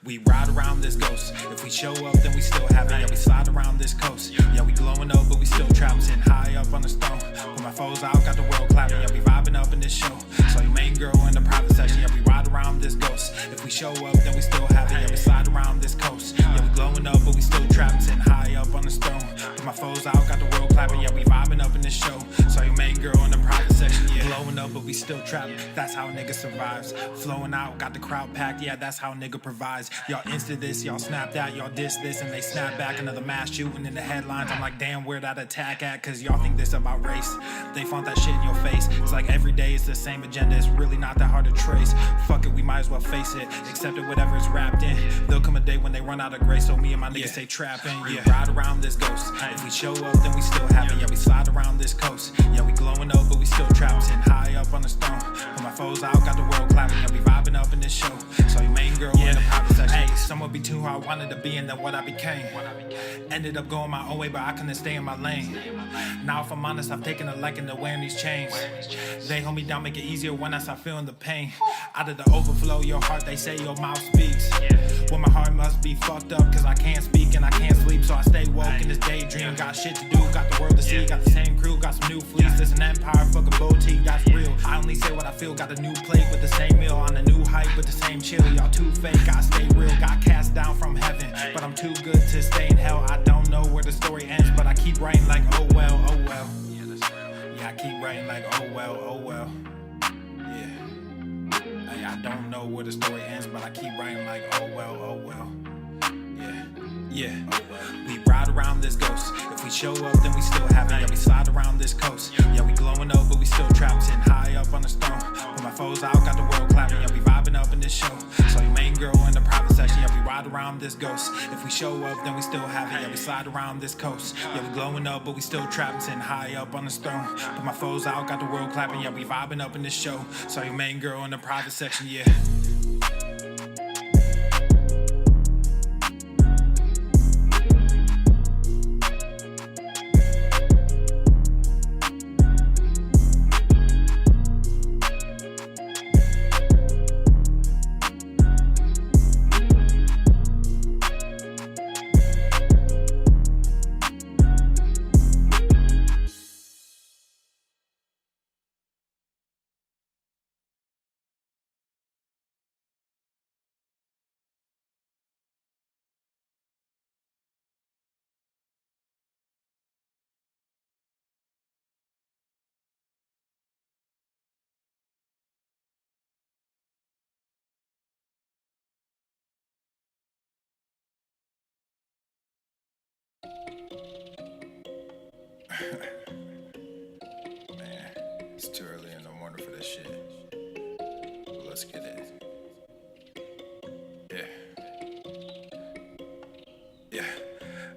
We ride around this ghost. If we show up, then we still have it. Yeah, we slide around this coast. Yeah, we glowing up, but we still trapped. Sitting high up on the stone. When my foes out, got the world clapping. Yeah, we vibing up in this show. So your main girl in the private section. Yeah, we ride around this ghost. If we show up, then we still have it. Yeah, we slide around this coast. Yeah, we glowing up, but we still trapped. Sitting high up on the stone. When my foes out, got the world clapping. Yeah, we vibing up in this show. So your main girl in the private section. Yeah, glowing up, but we still trapped. That's how a nigga survives. Flowing out, got the crowd packed. Yeah, that's how a nigga provides. Y'all insta this, y'all snap that, y'all diss this, and they snap back. Another mass shooting in the headlines. I'm like, damn, where that attack at? Cause y'all think this about race. They flaunt that shit in your face. It's like every day it's the same agenda. It's really not that hard to trace. Fuck it, we might as well face it. Accept it, whatever it's wrapped in. There'll come a day when they run out of grace. So me and my niggas stay trapping. Yeah, ride around this ghost. If we show up, then we still have it. Yeah, we slide around this coast. Yeah, we glowing up, but we still trapped. Sitting high up on the stone. When my foes out, got the world clapping. Yeah, we vibing up in this show. So your main girl in the private section. Hey, somewhat be too who I wanted to be and then what I became. Ended up going my own way, but I couldn't stay in my lane. Now if I'm honest, I've taken a liking to wearing these chains. They hold me down, make it easier when I start feeling the pain. Out of the overflow, your heart, they say your mouth speaks. Well, my heart must be fucked up, cause I can't speak and I can't sleep. So I stay woke in this daydream. Got shit to do, got the world to see. Got the same crew, got some new fleets. This an empire, fuck a boutique, that's real. I only say what I feel, got a new plate with the same meal. On a new hype with the same chill. Y'all too fake, I stay real. Got cast down from heaven, but I'm too good to stay in hell. I don't know where the story ends, but I keep writing like oh well, oh well. Yeah, I keep writing like oh well, oh well. Yeah, hey, I don't know where the story ends, but I keep writing like oh well, oh well. Yeah, oh well. We ride around this ghost. If we show up, then we still have it. Yeah, we slide around this coast. Yeah, we glowing up, but we still trapped. Sitting high up on the stone. When my foes out, got the world clapping. Yeah, we vibing up in this show. So your main girl in the private section. Yeah, we ride around this ghost. If we show up, then we still have it. Yeah, we slide around this coast. Yeah, we glowing up, but we still trapped. Sitting high up on the stone. But my foes out, got the world clapping. Yeah, we vibing up in this show. So your main girl in the private section. Yeah. Man, it's too early in the morning for this shit. But let's get it. Yeah.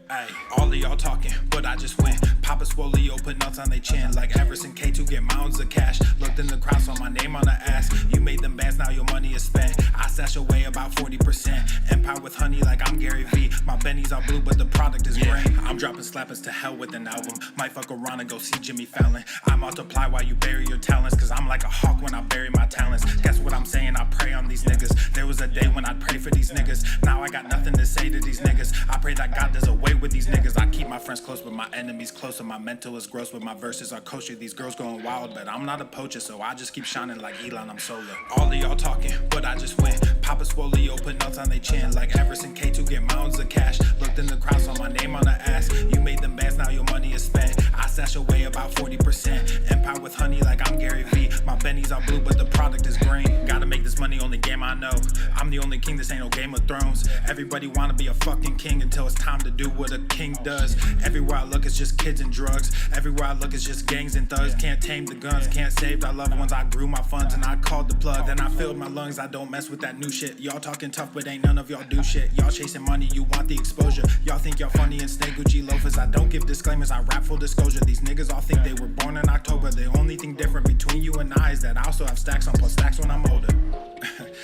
Ay, all of y'all talking, but I just went. Papa Swole, put nuts on they chin. Like Everest and K2 get mounds of cash. Looked in the crowd, saw my name on the ass. You made them bands, now your money is spent. I stash away about 40%. Empire with honey like I'm Gary V. My Benny's all blue, but the product is green. I'm dropping slappers to hell with an album. Might fuck around and go see Jimmy Fallon. I multiply while you bury your talents. Cause I'm like a hawk when I bury my talents. Guess what I'm saying? I pray on these niggas. There was a day when I'd pray for these niggas. Now I got nothing to say to these niggas. I pray that God does away with these niggas. I keep my friends close, but my enemies closer. My mental is gross, but my verses are kosher. These girls going wild, but I'm not a poacher, so I just keep shining like Elon, I'm solar. All of y'all talking, but I just went. Papa Swole, put nuts on they chin. Like Everest and K2 get mounds of cash. Looked in the crowd, saw my name on the ass. You made them bands, now your money is spent. I stash away about 40%. Empire with honey like I'm Gary V. My Benny's all blue, but the product is green. Gotta make this money, only game I know. I'm the only king, this ain't no Game of Thrones. Everybody wanna be a fucking king until it's time to do what a king does. Everywhere I look, it's just kids and drugs. Everywhere I look, it's just gangs and thugs. Can't tame the guns, can't save our loved ones. I grew my funds and I called the plug. Then I filled my lungs, I don't mess with that new shit. Y'all talking tough, but ain't none of y'all do shit. Y'all chasing money, you want the exposure. Y'all think y'all funny and snake Gucci loafers. I don't give disclaimers, I rap full disclosure. These niggas all think they were born in October. The only thing different between you and I is that I also have stacks on plus stacks when I'm older.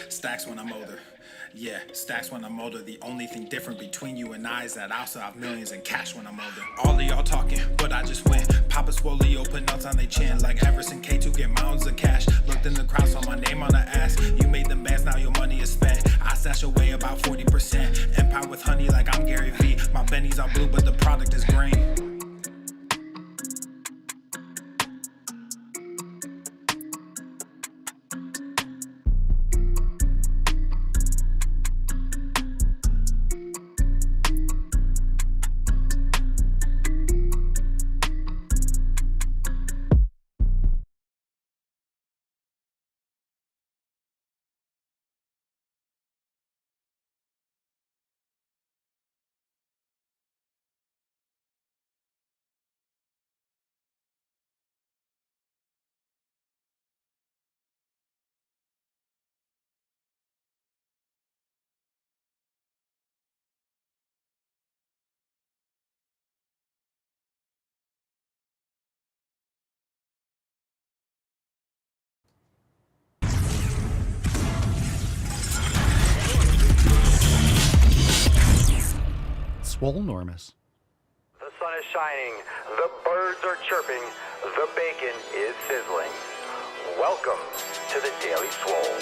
Stacks when I'm older. Yeah, stacks when I'm older. The only thing different between you and I is that I also have millions in cash when I'm older. All of y'all talking, but I just went. Papa Swole, put nuts on they chin. Like Everest and K2 get mounds of cash. Looked in the crowd, saw my name on the ass. You made them bands, now your money is spent. I stash away about 40%. Empire with honey like I'm Gary V. My Benny's are blue, but the product is green. Swolenormous. The sun is shining, the birds are chirping, the bacon is sizzling. Welcome to the Daily Swole.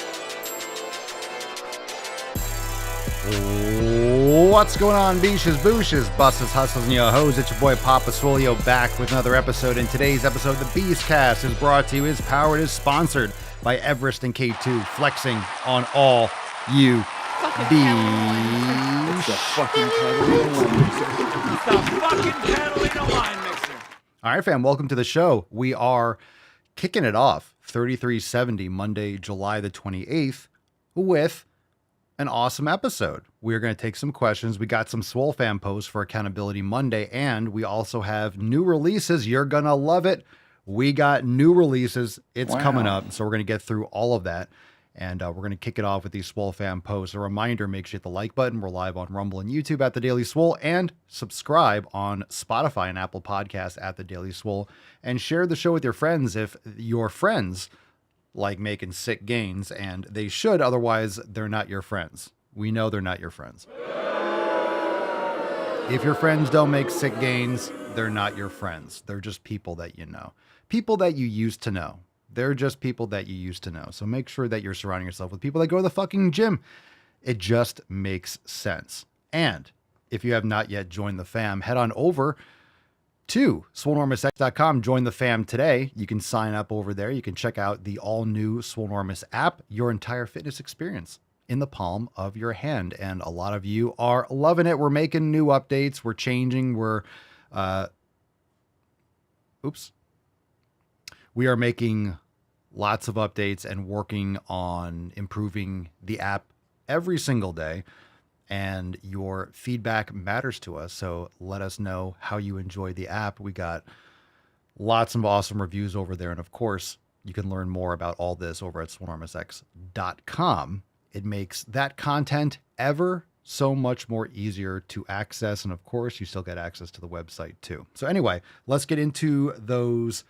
What's going on, beaches, booshes, buses, hustles, and your hoes? It's your boy Papa Swole back with another episode. In today's episode, the Beastcast is brought to you, is powered, is sponsored by Everest and K2, flexing on all you It's the fucking Catalina wine mixer. All right, fam, welcome to the show. We are kicking it off 3370 Monday, July the 28th with an awesome episode. We're going to take some questions. We got some Swole fan posts for Accountability Monday, and we also have new releases. You're going to love it. We got new releases. It's coming up, so we're going to get through all of that. And we're going to kick it off with these Swole fan posts. A reminder, make sure you hit the like button. We're live on Rumble and YouTube at The Daily Swole, and subscribe on Spotify and Apple Podcasts at The Daily Swole, and share the show with your friends if your friends like making sick gains, and they should, otherwise they're not your friends. We know they're not your friends. If your friends don't make sick gains, they're not your friends. They're just people that you know. People that you used to know. They're just people that you used to know. So make sure that you're surrounding yourself with people that go to the fucking gym. It just makes sense. And if you have not yet joined the fam, head on over to swolenormousx.com. Join the fam today. You can sign up over there. You can check out the all-new Swolenormous app, your entire fitness experience in the palm of your hand. And a lot of you are loving it. We're making new updates. We're changing. We are making lots of updates and working on improving the app every single day. And your feedback matters to us. So let us know how you enjoy the app. We got lots of awesome reviews over there. And of course, you can learn more about all this over at swolenormousx.com. It makes that content ever so much more easier to access. And of course, you still get access to the website too. So anyway, let's get into those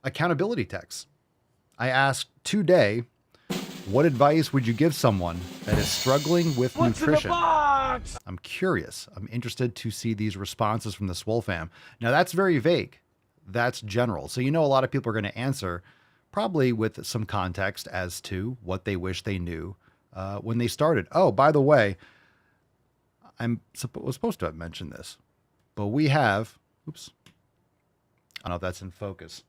accountability texts. I asked today, what advice would you give someone that is struggling with nutrition? I'm curious. I'm interested to see these responses from the Swole fam. Now, that's very vague. That's general. So, you know, a lot of people are going to answer probably with some context as to what they wish they knew when they started. Oh, by the way, was supposed to have mentioned this, but we have, I don't know if that's in focus.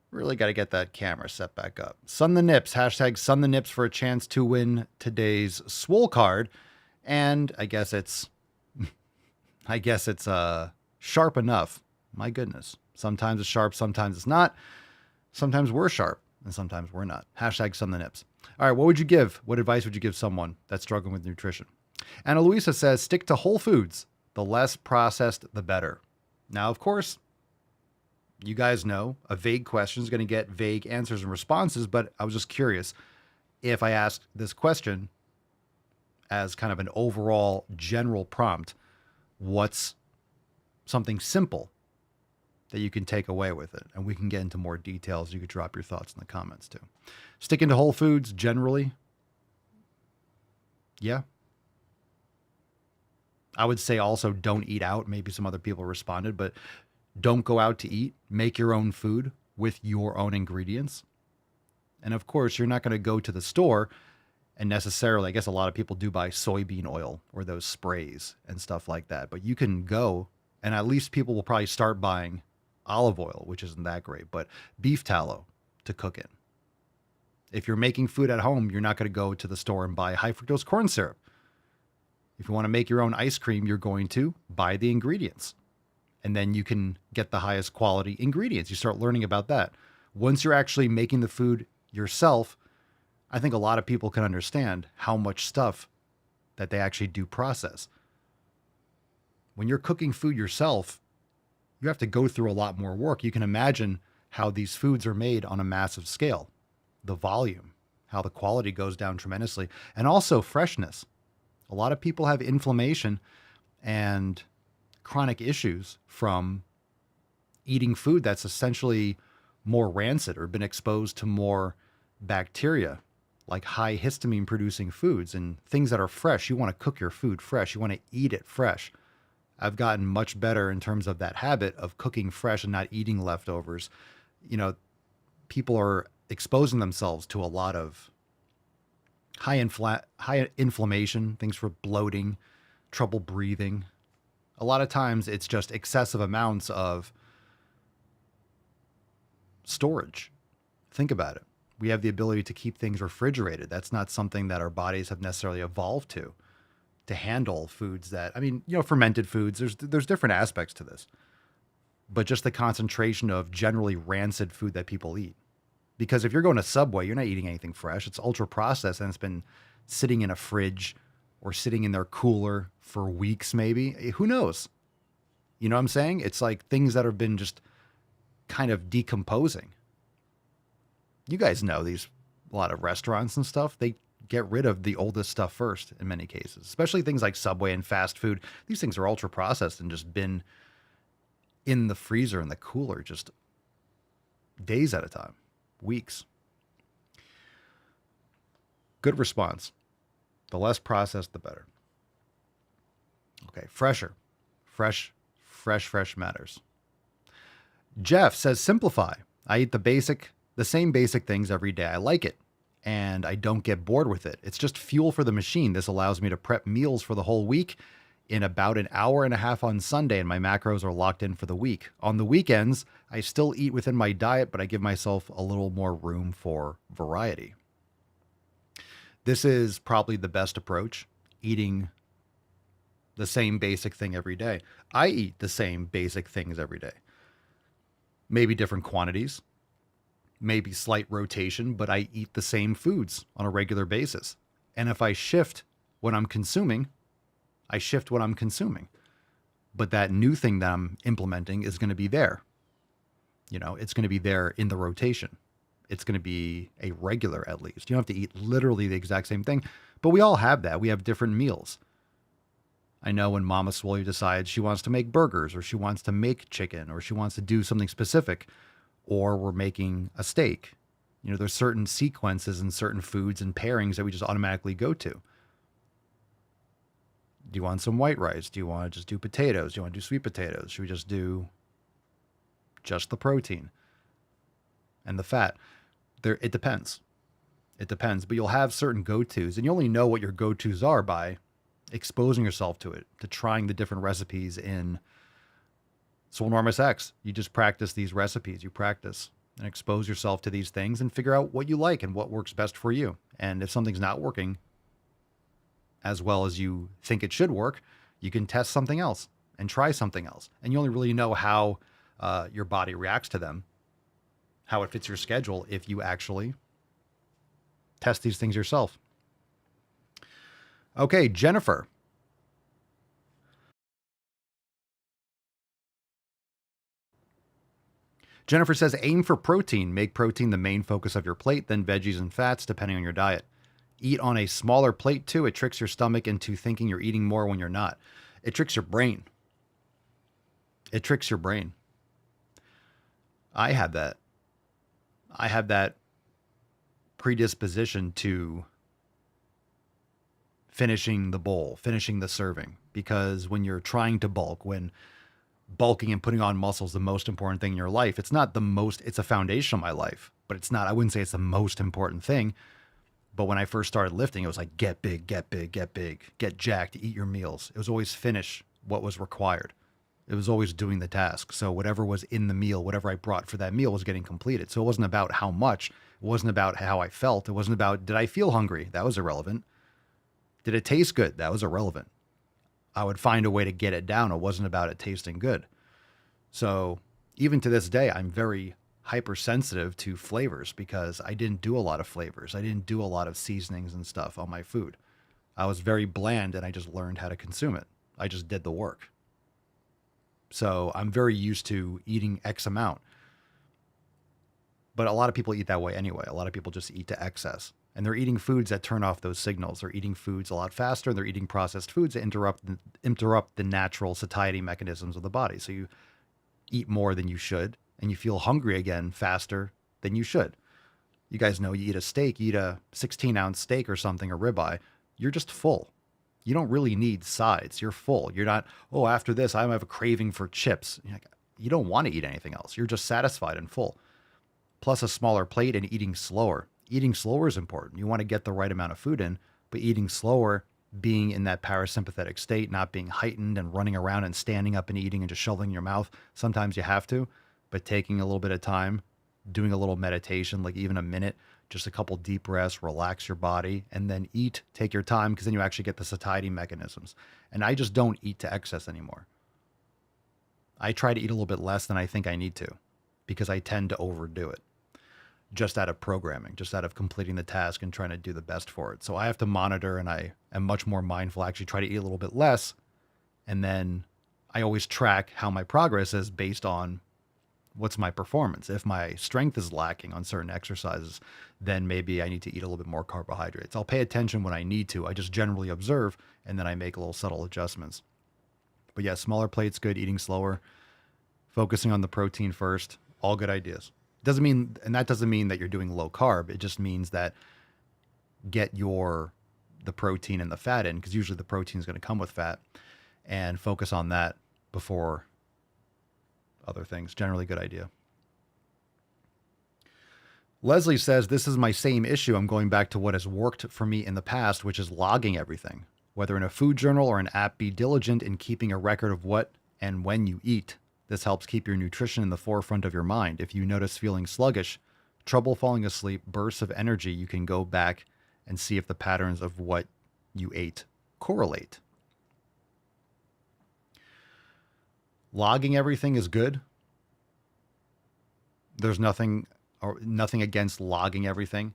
Really got to get that camera set back up. Sun the Nips, hashtag Sun the Nips for a chance to win today's Swole card. And I guess it's sharp enough. My goodness. Sometimes it's sharp, sometimes it's not. Sometimes we're sharp and sometimes we're not. Hashtag Sun the Nips. All right, what advice would you give someone that's struggling with nutrition? Ana Luisa says, stick to whole foods. The less processed, the better. Now, of course, you guys know a vague question is going to get vague answers and responses, but I was just curious if I asked this question as kind of an overall general prompt, what's something simple that you can take away with it? And we can get into more details. You could drop your thoughts in the comments too. Sticking to whole foods generally. Yeah. I would say also don't eat out. Maybe some other people responded, but Don't go out to eat. Make your own food with your own ingredients. And of course, you're not going to go to the store and necessarily, I guess a lot of people do buy soybean oil or those sprays and stuff like that. But you can go, and at least people will probably start buying olive oil, which isn't that great, but beef tallow to cook in. If you're making food at home, you're not going to go to the store and buy high fructose corn syrup. If you want to make your own ice cream, you're going to buy the ingredients. And then you can get the highest quality ingredients. You start learning about that. Once you're actually making the food yourself, I think a lot of people can understand how much stuff that they actually do process. When you're cooking food yourself, you have to go through a lot more work. You can imagine how these foods are made on a massive scale, the volume, how the quality goes down tremendously, and also freshness. A lot of people have inflammation and chronic issues from eating food that's essentially more rancid or been exposed to more bacteria, like high histamine producing foods and things that are fresh. You want to cook your food fresh. You want to eat it fresh. I've gotten much better in terms of that habit of cooking fresh and not eating leftovers. You know, people are exposing themselves to a lot of high inflammation, things for bloating, trouble breathing. A lot of times it's just excessive amounts of storage. Think about it. We have the ability to keep things refrigerated. That's not something that our bodies have necessarily evolved to handle foods that, I mean, fermented foods, there's different aspects to this, but just the concentration of generally rancid food that people eat. Because if you're going to Subway, you're not eating anything fresh. It's ultra processed and it's been sitting in a fridge or sitting in their cooler for weeks, maybe. Who knows? You know what I'm saying? It's like things that have been just kind of decomposing. You guys know a lot of restaurants and stuff, they get rid of the oldest stuff first in many cases, especially things like Subway and fast food. These things are ultra processed and just been in the freezer and the cooler just days at a time, weeks. Good response. The less processed, the better. Okay, fresher. Fresh matters. Jeff says, simplify. I eat the same basic things every day. I like it, and I don't get bored with it. It's just fuel for the machine. This allows me to prep meals for the whole week in about an hour and a half on Sunday, and my macros are locked in for the week. On the weekends, I still eat within my diet, but I give myself a little more room for variety. This is probably the best approach, eating the same basic thing every day. I eat the same basic things every day. Maybe different quantities, maybe slight rotation, but I eat the same foods on a regular basis. And if I shift what I'm consuming, I shift what I'm consuming. But that new thing that I'm implementing is going to be there. It's going to be there in the rotation. It's going to be a regular, at least. You don't have to eat literally the exact same thing, but we all have that. We have different meals. I know when Mama Swole decides she wants to make burgers, or she wants to make chicken, or she wants to do something specific, or we're making a steak. There's certain sequences and certain foods and pairings that we just automatically go to. Do you want some white rice? Do you want to just do potatoes? Do you want to do sweet potatoes? Should we just do just the protein and the fat? It depends. It depends, but you'll have certain go-tos, and you only know what your go-tos are by exposing yourself to it, to trying the different recipes in Swole Enormous X. You just practice these recipes. You practice and expose yourself to these things and figure out what you like and what works best for you. And if something's not working as well as you think it should work, you can test something else and try something else. And you only really know how your body reacts to them, how it fits your schedule, if you actually test these things yourself. Okay, Jennifer. Jennifer says, aim for protein. Make protein the main focus of your plate, then veggies and fats, depending on your diet. Eat on a smaller plate, too. It tricks your stomach into thinking you're eating more when you're not. It tricks your brain. It tricks your brain. I have that. I have that predisposition to finishing the bowl, finishing the serving, because when you're trying to bulk, when bulking and putting on muscle is the most important thing in your life. It's not the most, it's a foundation of my life, but it's not, I wouldn't say it's the most important thing. But when I first started lifting, it was like, get big, get big, get big, get jacked, eat your meals. It was always finish what was required. It was always doing the task. So whatever was in the meal, whatever I brought for that meal was getting completed. So it wasn't about how much. It wasn't about how I felt. It wasn't about, did I feel hungry? That was irrelevant. Did it taste good? That was irrelevant. I would find a way to get it down. It wasn't about it tasting good. So even to this day, I'm very hypersensitive to flavors because I didn't do a lot of flavors. I didn't do a lot of seasonings and stuff on my food. I was very bland and I just learned how to consume it. I just did the work. So I'm very used to eating X amount. But a lot of people eat that way anyway. A lot of people just eat to excess. And they're eating foods that turn off those signals. They're eating foods a lot faster. They're eating processed foods that interrupt the natural satiety mechanisms of the body. So you eat more than you should, and you feel hungry again faster than you should. You guys know you eat a steak, you eat a 16-ounce steak or something, a ribeye, you're just full. You don't really need sides. You're full. You're not, oh, after this, I have a craving for chips. You don't want to eat anything else. You're just satisfied and full. Plus a smaller plate and eating slower. Eating slower is important. You want to get the right amount of food in, but eating slower, being in that parasympathetic state, not being heightened and running around and standing up and eating and just shoveling in your mouth. Sometimes you have to, but taking a little bit of time, doing a little meditation, like even a minute, just a couple deep breaths, relax your body, and then eat, take your time, because then you actually get the satiety mechanisms. And I just don't eat to excess anymore. I try to eat a little bit less than I think I need to, because I tend to overdo it. Just out of programming, just out of completing the task and trying to do the best for it. So I have to monitor, and I am much more mindful. I actually try to eat a little bit less. And then I always track how my progress is based on what's my performance. If my strength is lacking on certain exercises, then maybe I need to eat a little bit more carbohydrates. I'll pay attention when I need to. I just generally observe, and then I make little subtle adjustments. But yeah, smaller plates, good. Eating slower, focusing on the protein first, all good ideas. Doesn't mean, and that doesn't mean that you're doing low carb. It just means that get the protein and the fat in, because usually the protein is going to come with fat, and focus on that before other things. Generally good idea. Leslie says, this is my same issue. I'm going back to what has worked for me in the past, which is logging everything. Whether in a food journal or an app, be diligent in keeping a record of what and when you eat. This helps keep your nutrition in the forefront of your mind. If you notice feeling sluggish, trouble falling asleep, bursts of energy, you can go back and see if the patterns of what you ate correlate. Logging everything is good. There's nothing against logging everything.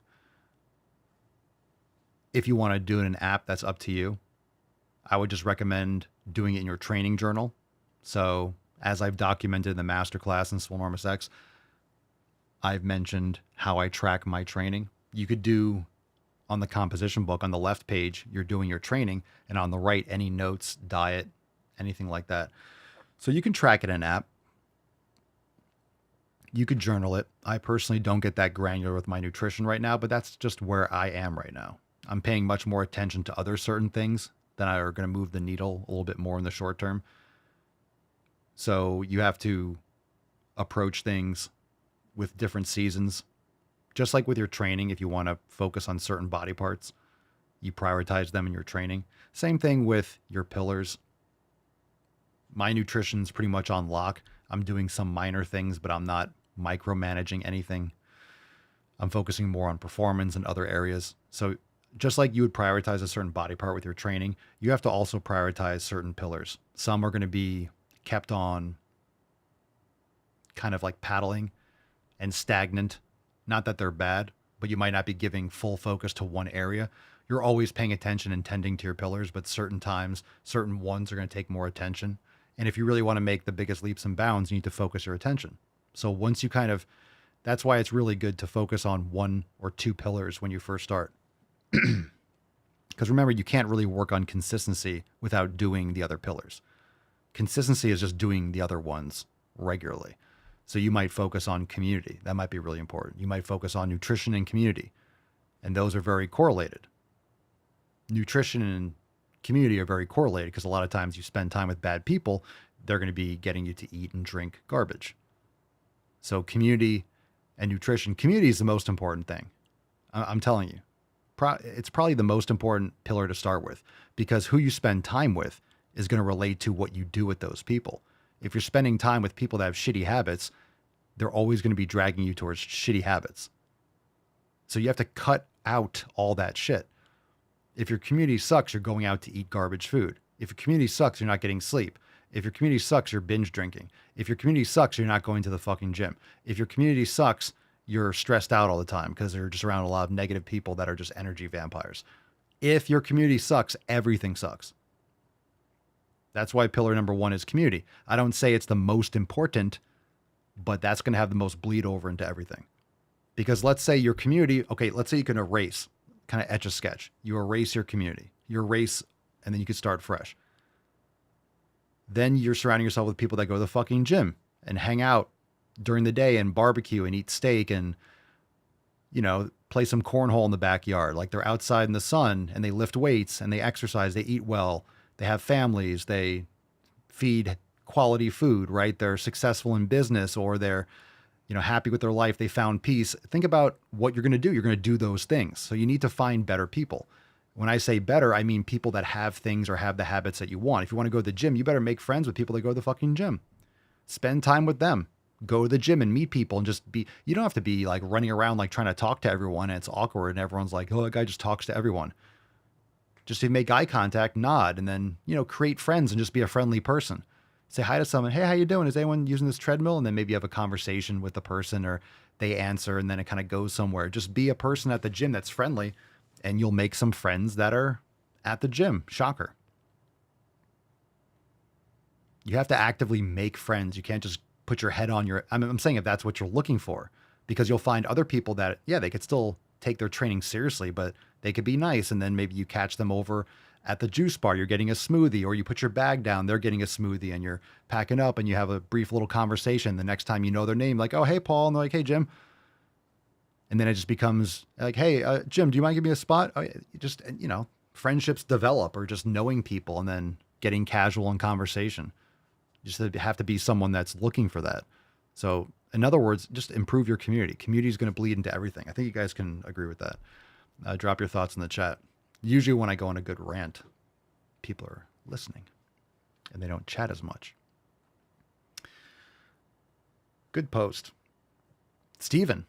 If you want to do it in an app, that's up to you. I would just recommend doing it in your training journal. So as I've documented in the masterclass in Swole Enormous X, I've mentioned how I track my training. You could do on the composition book, on the left page, you're doing your training, and on the right, any notes, diet, anything like that. So you can track it in an app. You could journal it. I personally don't get that granular with my nutrition right now, but that's just where I am right now. I'm paying much more attention to other certain things that are going to move the needle a little bit more in the short term. So you have to approach things with different seasons. Just like with your training, if you want to focus on certain body parts, you prioritize them in your training. Same thing with your pillars. My nutrition's pretty much on lock. I'm doing some minor things, but I'm not micromanaging anything. I'm focusing more on performance and other areas. So just like you would prioritize a certain body part with your training, you have to also prioritize certain pillars. Some are going to be kept on kind of like paddling and stagnant. Not that they're bad, but you might not be giving full focus to one area. You're always paying attention and tending to your pillars, but certain times, certain ones are going to take more attention. And if you really want to make the biggest leaps and bounds, you need to focus your attention. So once you that's why it's really good to focus on one or two pillars when you first start. Because remember, you can't really work on consistency without doing the other pillars. Consistency is just doing the other ones regularly. So you might focus on community. That might be really important. You might focus on nutrition and community. And those are very correlated. Nutrition and community are very correlated because a lot of times you spend time with bad people, they're going to be getting you to eat and drink garbage. So community and nutrition. Community is the most important thing. I'm telling you. It's probably the most important pillar to start with, because who you spend time with is going to relate to what you do with those people. If you're spending time with people that have shitty habits, they're always going to be dragging you towards shitty habits. So you have to cut out all that shit. If your community sucks, you're going out to eat garbage food. If your community sucks, you're not getting sleep. If your community sucks, you're binge drinking. If your community sucks, you're not going to the fucking gym. If your community sucks, you're stressed out all the time because they're just around a lot of negative people that are just energy vampires. If your community sucks, everything sucks. That's why pillar number 1 is community. I don't say it's the most important, but that's going to have the most bleed over into everything. Because let's say your community, okay, let's say you can erase, kind of etch a sketch. You erase your community. You erase, and then you can start fresh. Then you're surrounding yourself with people that go to the fucking gym and hang out during the day and barbecue and eat steak and, play some cornhole in the backyard. Like they're outside in the sun and they lift weights and they exercise, they eat well, they have families, they feed quality food, right? They're successful in business, or they're, happy with their life. They found peace. Think about what you're going to do. You're going to do those things. So you need to find better people. When I say better, I mean people that have things or have the habits that you want. If you want to go to the gym, you better make friends with people that go to the fucking gym. Spend time with them. Go to the gym and meet people and just be, you don't have to be like running around like trying to talk to everyone and it's awkward and everyone's like, oh, that guy just talks to everyone. Just to make eye contact, nod, and then, create friends and just be a friendly person. Say hi to someone. Hey, how you doing? Is anyone using this treadmill? And then maybe you have a conversation with the person or they answer and then it kind of goes somewhere. Just be a person at the gym that's friendly and you'll make some friends that are at the gym. Shocker. You have to actively make friends. You can't just put your head on your, I'm saying if that's what you're looking for, because you'll find other people that, yeah, they could still take their training seriously, but they could be nice. And then maybe you catch them over at the juice bar, you're getting a smoothie, or you put your bag down, they're getting a smoothie and you're packing up and you have a brief little conversation. The next time you know their name, like, oh, hey, Paul. And they're like, hey, Jim. And then it just becomes like, hey, Jim, do you mind giving me a spot? Oh, just, friendships develop, or just knowing people and then getting casual in conversation. You just have to be someone that's looking for that. So in other words, just improve your community. Community is going to bleed into everything. I think you guys can agree with that. Drop your thoughts in the chat. Usually when I go on a good rant, people are listening and they don't chat as much. Good post. Steven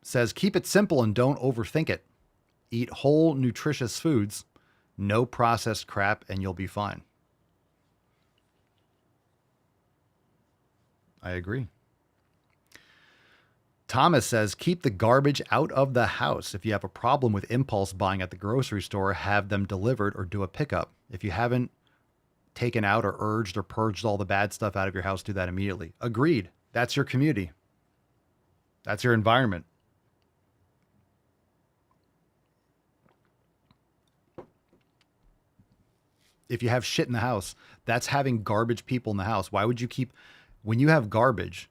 says, keep it simple and don't overthink it. Eat whole, nutritious foods, no processed crap, and you'll be fine. I agree. Thomas says, keep the garbage out of the house. If you have a problem with impulse buying at the grocery store, have them delivered or do a pickup. If you haven't taken out or urged or purged all the bad stuff out of your house, do that immediately. Agreed. That's your community. That's your environment. If you have shit in the house, that's having garbage people in the house. Why would you keep, when you have garbage,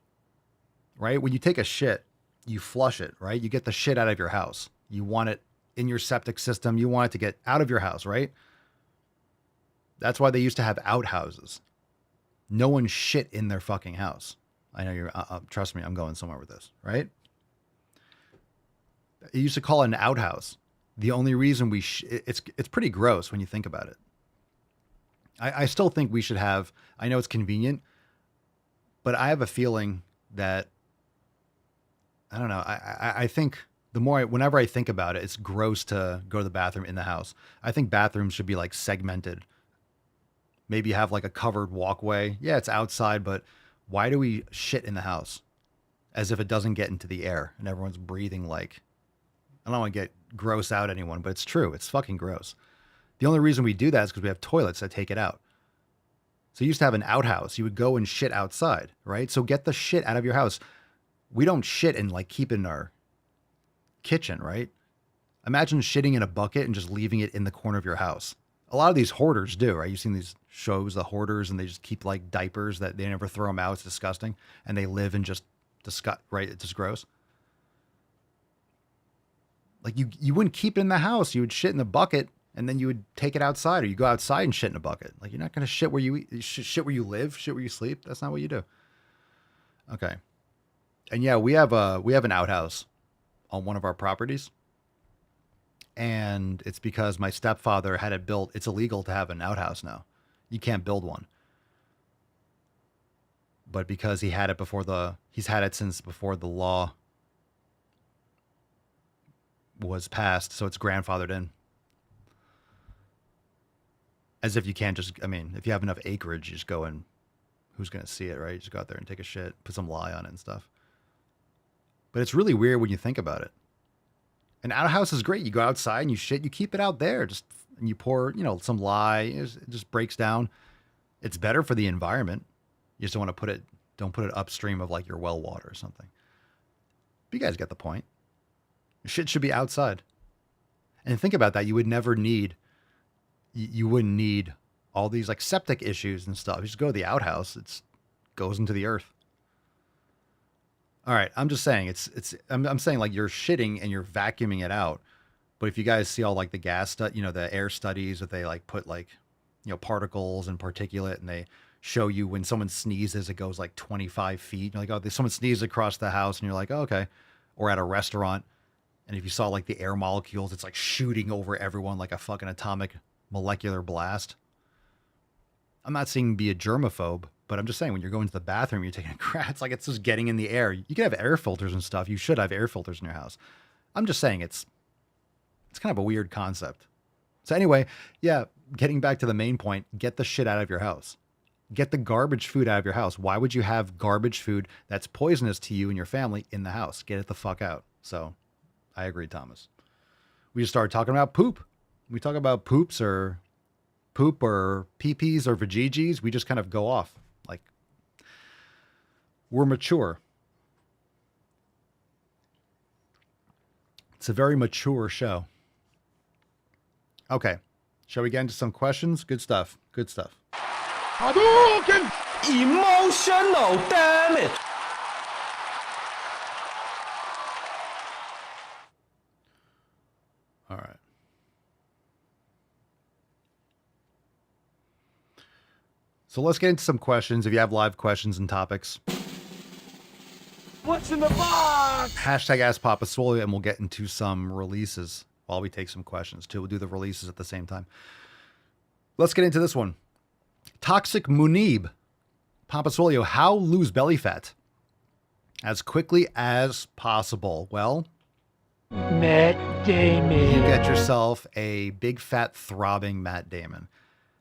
right? When you take a shit, you flush it, right? You get the shit out of your house. You want it in your septic system. You want it to get out of your house, right? That's why they used to have outhouses. No one shit in their fucking house. I know you're, trust me, I'm going somewhere with this, right? They used to call it an outhouse. The only reason it's pretty gross when you think about it. I still think we should have, I know it's convenient, but I have a feeling that, I don't know. I think the more, whenever I think about it, it's gross to go to the bathroom in the house. I think bathrooms should be like segmented. Maybe have like a covered walkway. Yeah, it's outside, but why do we shit in the house? As if it doesn't get into the air and everyone's breathing like, I don't want to get gross out anyone, but it's true. It's fucking gross. The only reason we do that is because we have toilets that take it out. So you used to have an outhouse. You would go and shit outside, right? So get the shit out of your house. We don't shit and like keep it in our kitchen, right? Imagine shitting in a bucket and just leaving it in the corner of your house. A lot of these hoarders do, right? You've seen these shows, the hoarders, and they just keep like diapers that they never throw them out. It's disgusting. And they live in just disgust, right? It's just gross. Like you wouldn't keep it in the house. You would shit in the bucket and then you would take it outside, or you go outside and shit in a bucket. Like, you're not going to shit where you eat, shit where you live, shit where you sleep. That's not what you do. Okay. And yeah, we have an outhouse on one of our properties. And it's because my stepfather had it built. It's illegal to have an outhouse now. You can't build one. But because he's had it since before the law was passed, so it's grandfathered in. As if you can't just, if you have enough acreage, you just go and who's going to see it, right? You just go out there and take a shit, put some lye on it and stuff. But it's really weird when you think about it. An outhouse is great. You go outside and you shit, you keep it out there, and you pour, some lye. It just breaks down. It's better for the environment. You just don't put it upstream of like your well water or something. But you guys get the point. Shit should be outside. And think about that. You wouldn't need all these like septic issues and stuff. You just go to the outhouse. It goes into the earth. All right. I'm just saying I'm saying like you're shitting and you're vacuuming it out. But if you guys see all like the the air studies that they like put like, particles and particulate, and they show you when someone sneezes, it goes like 25 feet. You're like, oh, someone sneezes across the house, and you're like, oh, okay. Or at a restaurant. And if you saw like the air molecules, it's like shooting over everyone like a fucking atomic molecular blast. I'm not saying be a germaphobe, but I'm just saying when you're going to the bathroom, you're taking a crap, it's like it's just getting in the air. You can have air filters and stuff. You should have air filters in your house. I'm just saying it's kind of a weird concept. So anyway, yeah, getting back to the main point, get the shit out of your house. Get the garbage food out of your house. Why would you have garbage food that's poisonous to you and your family in the house? Get it the fuck out. So I agree, Thomas. We just started talking about poop. We talk about poop or pee-pees or vajayjays. We just kind of go off. Like, we're mature. It's a very mature show. Okay. Shall we get into some questions? Good stuff. Good stuff. Hadouken! Emotional damage! All right. So let's get into some questions. If you have live questions and topics, What's in the box? hashtag Ask Papa Swole, and we'll get into some releases while we take some questions too. We'll do the releases at the same time. Let's get into this one. Toxic Munib. Papa Swolio, how lose belly fat as quickly as possible? Well, Matt Damon. you get yourself a big fat throbbing Matt Damon.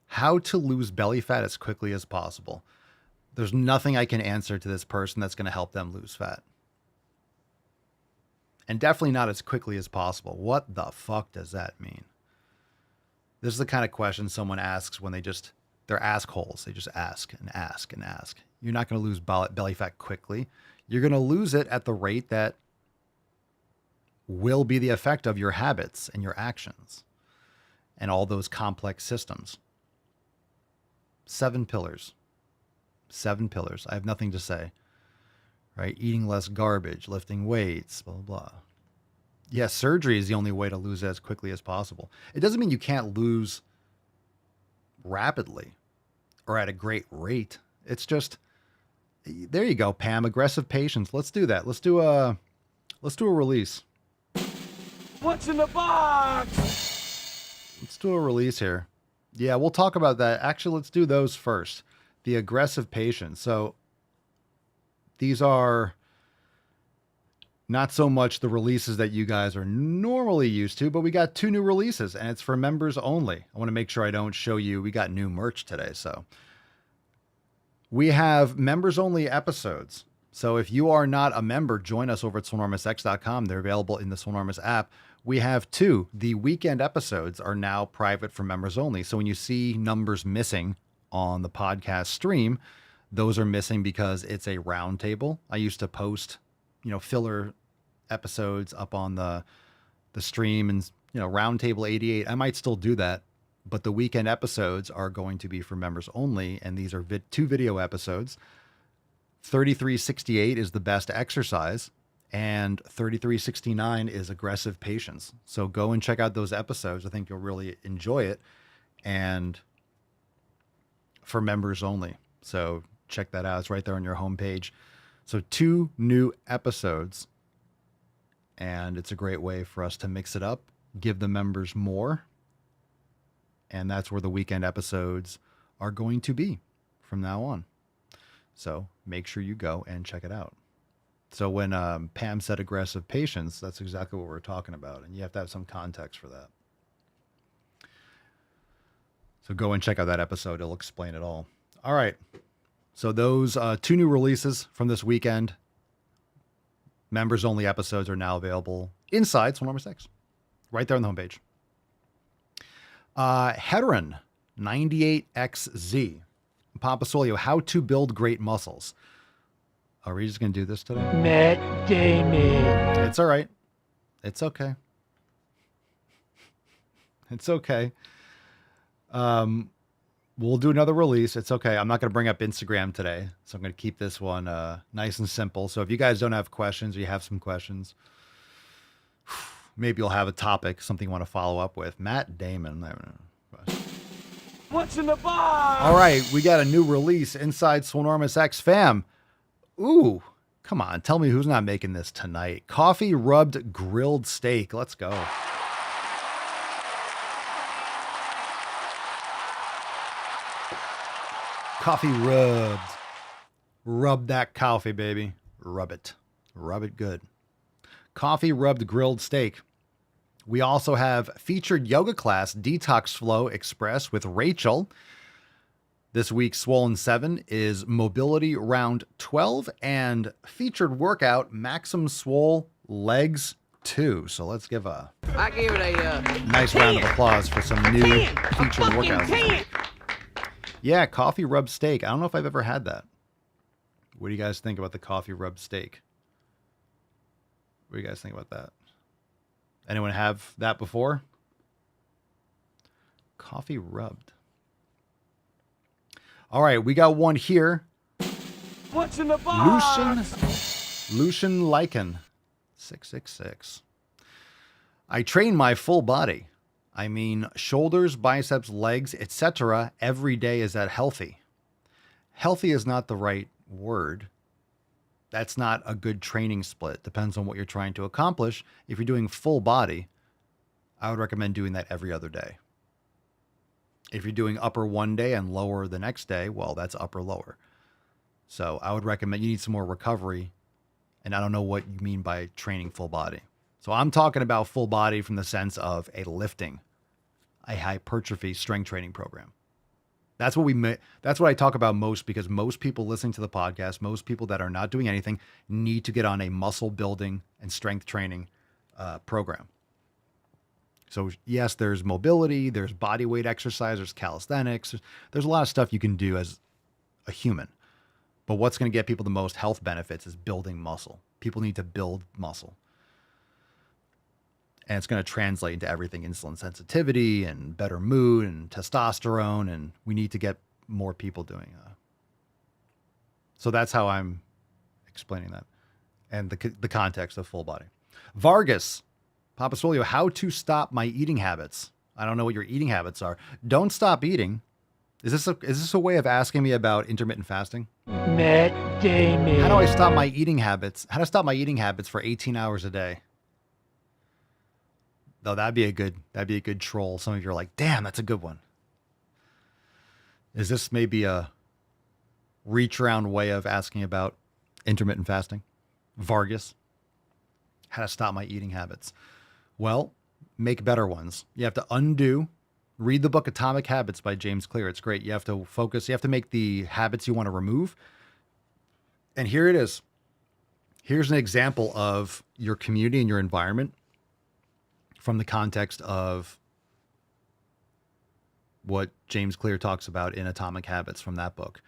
How to lose belly fat as quickly as possible. There's nothing I can answer to this person that's going to help them lose fat. And definitely not as quickly as possible. What the fuck does that mean? This is the kind of question someone asks when they're assholes. They just ask and ask and ask. You're not going to lose belly fat quickly. You're going to lose it at the rate that will be the effect of your habits and your actions and all those complex systems. 7 pillars. 7 pillars. I have nothing to say. Right? Eating less garbage, lifting weights, blah, blah, blah. Yeah, surgery is the only way to lose it as quickly as possible. It doesn't mean you can't lose rapidly or at a great rate. It's just, there you go, Pam. Aggressive patience. Let's do that. Let's do a release. What's in the box? Let's do a release here. Yeah, we'll talk about that. Actually, let's do those first. The aggressive patience. So these are not so much the releases that you guys are normally used to, but we got 2 new releases and it's for members only. I want to make sure I don't show you. We got new merch today. So we have members only episodes. So if you are not a member, join us over at swolenormousx.com. They're available in the Swolenormous app. We have 2. The weekend episodes are now private for members only. So when you see numbers missing on the podcast stream, those are missing because it's a roundtable. I used to post, filler episodes up on the stream and, roundtable 88. I might still do that, but the weekend episodes are going to be for members only. And these are 2 video episodes. 3368 is the best exercise. and 3369 is aggressive patience. So go and check out those episodes. I think you'll really enjoy it. And for members only. So check that out. It's right there on your homepage. So 2 new episodes. And it's a great way for us to mix it up, give the members more. And that's where the weekend episodes are going to be from now on. So make sure you go and check it out. So when Pam said aggressive patience, that's exactly what we're talking about. And you have to have some context for that. So go and check out that episode. It'll explain it all. All right. So those 2 new releases from this weekend. Members only episodes are now available inside Swole 6, right there on the homepage. Heteron 98XZ. Papa Solio, how to build great muscles. Are we just going to do this today? Matt Damon. It's all right. It's okay. It's okay. We'll do another release. It's okay. I'm not going to bring up Instagram today, so I'm going to keep this one nice and simple. So if you guys don't have questions or you have some questions, maybe you'll have a topic, something you want to follow up with. Matt Damon. What's in the box? All right, we got a new release inside Swolenormous X fam. Ooh, come on. Tell me who's not making this tonight. Coffee rubbed grilled steak. Let's go. Coffee rubbed. Rub that coffee, baby. Rub it. Rub it good. Coffee rubbed grilled steak. We also have featured yoga class Detox Flow Express with Rachel. This week's Swollen 7 is Mobility Round 12 and featured workout Maximum Swole Legs 2. So let's give a I give it a nice round of applause for some new featured workouts. this week. Yeah, coffee rubbed steak. I don't know if I've ever had that. What do you guys think about the coffee rubbed steak? What do you guys think about that? Anyone have that before? Coffee rubbed. All right, we got one here. What's in the box? Lucian Lycan, 666. I train my full body. I mean, shoulders, biceps, legs, etc. every day. Is that healthy? Healthy is not the right word. That's not a good training split. Depends on what you're trying to accomplish. If you're doing full body, I would recommend doing that every other day. If you're doing upper one day and lower the next day, well, that's upper lower. So I would recommend you need some more recovery. And I don't know what you mean by training full body. So I'm talking about full body from the sense of a lifting, a hypertrophy strength training program. That's what I talk about most, because most people listening to the podcast, most people that are not doing anything, need to get on a muscle building and strength training program. So yes, there's mobility, there's body weight exercise, there's calisthenics. There's a lot of stuff you can do as a human. But what's going to get people the most health benefits is building muscle. People need to build muscle. And it's going to translate into everything: insulin sensitivity and better mood and testosterone. And we need to get more people doing that. So that's how I'm explaining that. And the context of full body. Vargas, Papa Solio, how to stop my eating habits. I don't know what your eating habits are. Don't stop eating. Is this a way of asking me about intermittent fasting? Matt Damon. How do I stop my eating habits? How to stop my eating habits for 18 hours a day? Though that'd be a good troll. Some of you are like, damn, that's a good one. Is this maybe a reach around way of asking about intermittent fasting? Vargas, how to stop my eating habits. Well, make better ones. You have to read the book Atomic Habits by James Clear. It's great. You have to focus. You have to make the habits you want to remove. And here it is. Here's an example of your community and your environment from the context of what James Clear talks about in Atomic Habits from that book.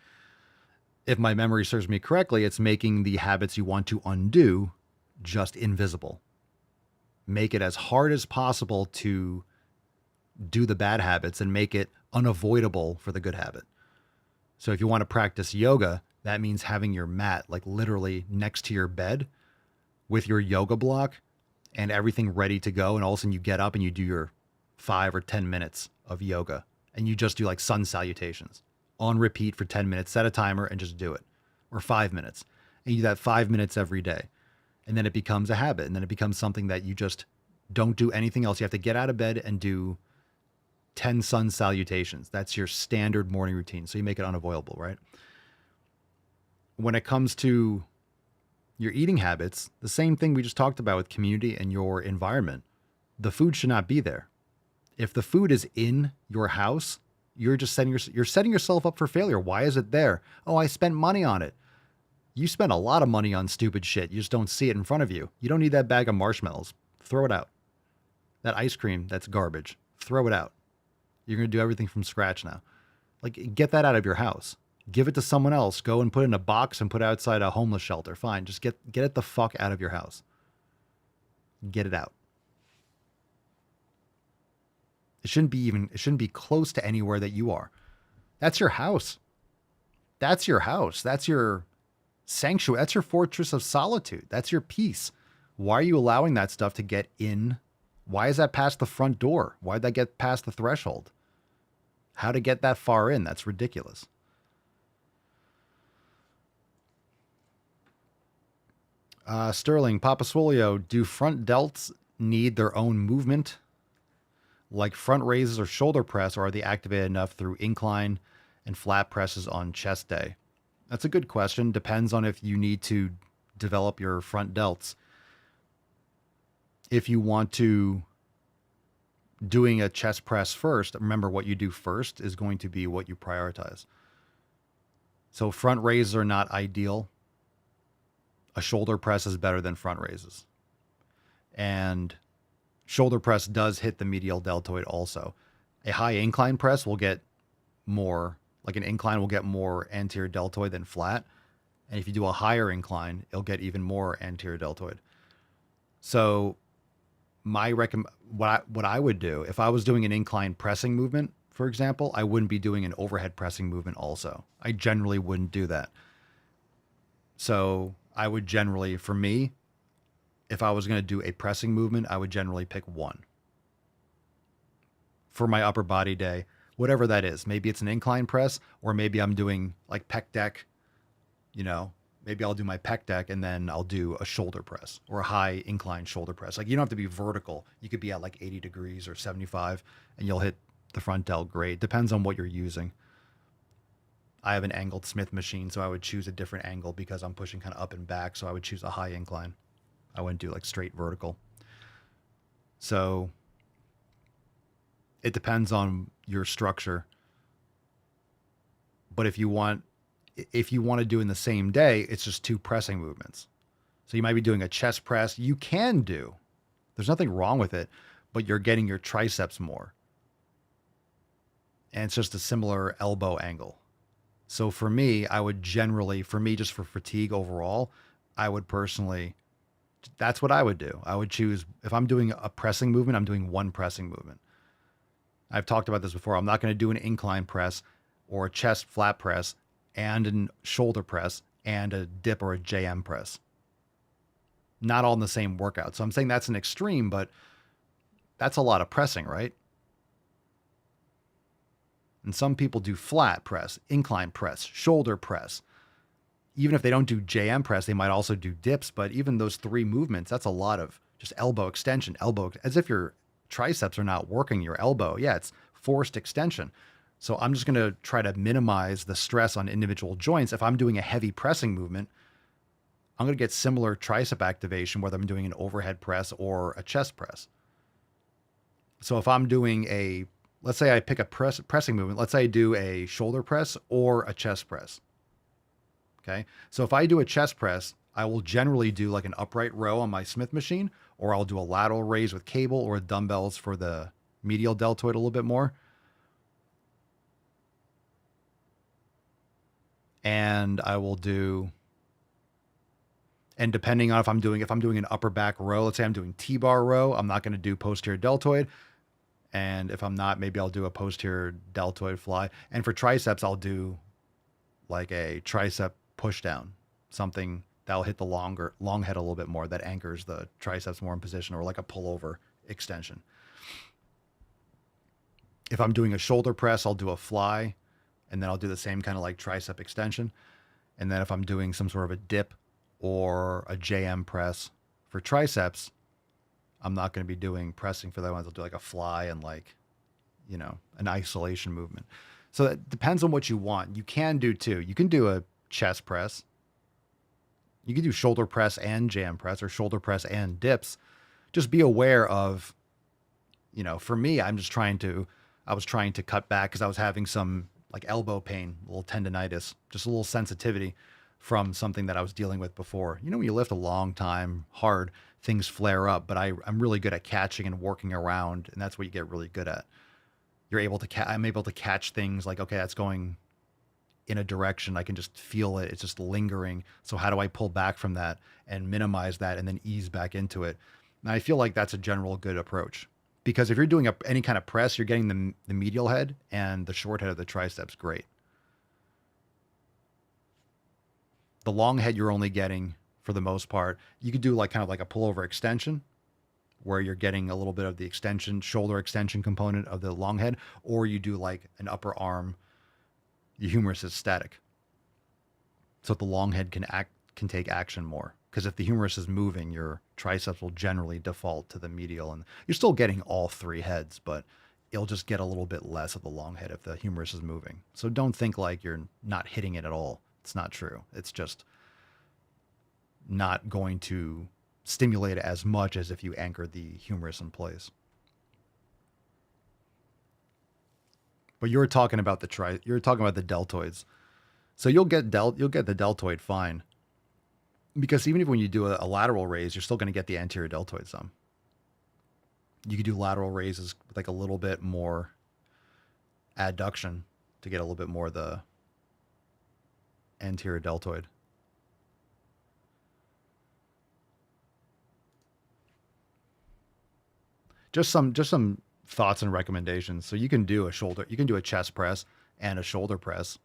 If my memory serves me correctly, it's making the habits you want to undo just invisible. Make it as hard as possible to do the bad habits and make it unavoidable for the good habit. So if you want to practice yoga, that means having your mat like literally next to your bed with your yoga block and everything ready to go. And all of a sudden you get up and you do your 5 or 10 minutes of yoga and you just do like sun salutations on repeat for 10 minutes, set a timer and just do it, or 5 minutes. And you do that 5 minutes every day. And then it becomes a habit. And then it becomes something that you just don't do anything else. You have to get out of bed and do 10 sun salutations. That's your standard morning routine. So you make it unavoidable, right? When it comes to your eating habits, the same thing we just talked about with community and your environment. The food should not be there. If the food is in your house, you're setting yourself up for failure. Why is it there? Oh, I spent money on it. You spent a lot of money on stupid shit. You just don't see it in front of you. You don't need that bag of marshmallows. Throw it out. That ice cream, that's garbage. Throw it out. You're going to do everything from scratch now. Like, get that out of your house. Give it to someone else. Go and put it in a box and put it outside a homeless shelter. Fine. Just get it the fuck out of your house. Get it out. It shouldn't be close to anywhere that you are. That's your house. That's your house. That's your sanctuary. That's your fortress of solitude. That's your peace. Why are you allowing that stuff to get in? Why is that past the front door? Why did that get past the threshold? How to get that far in? That's ridiculous. Sterling, Papa Swolio, do front delts need their own movement? Like front raises or shoulder press, or are they activated enough through incline and flat presses on chest day? That's a good question. Depends on if you need to develop your front delts. If you want to doing a chest press first, remember what you do first is going to be what you prioritize. So front raises are not ideal. A shoulder press is better than front raises. And shoulder press does hit the medial deltoid also. A high incline press will get more, like an incline will get more anterior deltoid than flat. And if you do a higher incline, it'll get even more anterior deltoid. So what I would do, if I was doing an incline pressing movement, for example, I wouldn't be doing an overhead pressing movement also. I generally wouldn't do that. So I would generally, for me, if I was going to do a pressing movement, I would generally pick one for my upper body day, whatever that is. Maybe it's an incline press, or maybe I'm doing like pec deck, maybe I'll do my pec deck and then I'll do a shoulder press or a high incline shoulder press. Like, you don't have to be vertical. You could be at like 80 degrees or 75 and you'll hit the front delt great. Depends on what you're using. I have an angled Smith machine, so I would choose a different angle because I'm pushing kind of up and back. So I would choose a high incline. I wouldn't do like straight vertical. So it depends on your structure. But if you want to do in the same day, it's just 2 pressing movements. So you might be doing a chest press. You can do. There's nothing wrong with it, but you're getting your triceps more. And it's just a similar elbow angle. So for me, just for fatigue overall, I would personally, that's what I would do. I would choose, if I'm doing a pressing movement, I'm doing one pressing movement. I've talked about this before. I'm not going to do an incline press or a chest flat press and a shoulder press and a dip or a JM press. Not all in the same workout. So I'm saying that's an extreme, but that's a lot of pressing, right? And some people do flat press, incline press, shoulder press. Even if they don't do JM press, they might also do dips. But even those 3 movements, that's a lot of just elbow extension, as if your triceps are not working your elbow. Yeah, it's forced extension. So I'm just going to try to minimize the stress on individual joints. If I'm doing a heavy pressing movement, I'm going to get similar tricep activation, whether I'm doing an overhead press or a chest press. So if I'm doing let's say I pick a pressing movement. Let's say I do a shoulder press or a chest press. Okay. So if I do a chest press, I will generally do like an upright row on my Smith machine, or I'll do a lateral raise with cable or dumbbells for the medial deltoid a little bit more. And I will do, and depending on if I'm doing an upper back row, let's say I'm doing T-bar row, I'm not going to do posterior deltoid. And if I'm not, maybe I'll do a posterior deltoid fly. And for triceps, I'll do like a tricep push down, something that'll hit the long head a little bit more. That anchors the triceps more in position, or like a pullover extension. If I'm doing a shoulder press, I'll do a fly, and then I'll do the same kind of like tricep extension. And then if I'm doing some sort of a dip or a JM press for triceps, I'm not going to be doing pressing for that ones. I'll do like a fly and like, you know, an isolation movement. So it depends on what you want. You can do two. You can do a chest press. You can do shoulder press and jam press, or shoulder press and dips. Just be aware of, you know, for me, I was trying to cut back because I was having some like elbow pain, a little tendonitis, just a little sensitivity from something that I was dealing with before. You know, when you lift a long time hard, things flare up, but I'm really good at catching and working around, and that's what you get really good at. I'm able to catch things like, okay, that's going in a direction. I can just feel it. It's just lingering. So how do I pull back from that and minimize that and then ease back into it? And I feel like that's a general good approach, because if you're doing any kind of press, you're getting the medial head and the short head of the triceps great. The long head you're only getting, for the most part, you could do like kind of like a pullover extension where you're getting a little bit of the extension, shoulder extension component of the long head, or you do like an upper arm, the humerus is static. So the long head can take action more. Because if the humerus is moving, your triceps will generally default to the medial, and you're still getting all three heads, but it'll just get a little bit less of the long head if the humerus is moving. So don't think like you're not hitting it at all. It's not true. It's just not going to stimulate it as much as if you anchor the humerus in place. But you're talking about the deltoids. So you'll get the deltoid fine. Because even if when you do a lateral raise, you're still going to get the anterior deltoid some. You could do lateral raises with like a little bit more adduction to get a little bit more of the anterior deltoid. Just some thoughts and recommendations. So you can do a chest press and a shoulder press.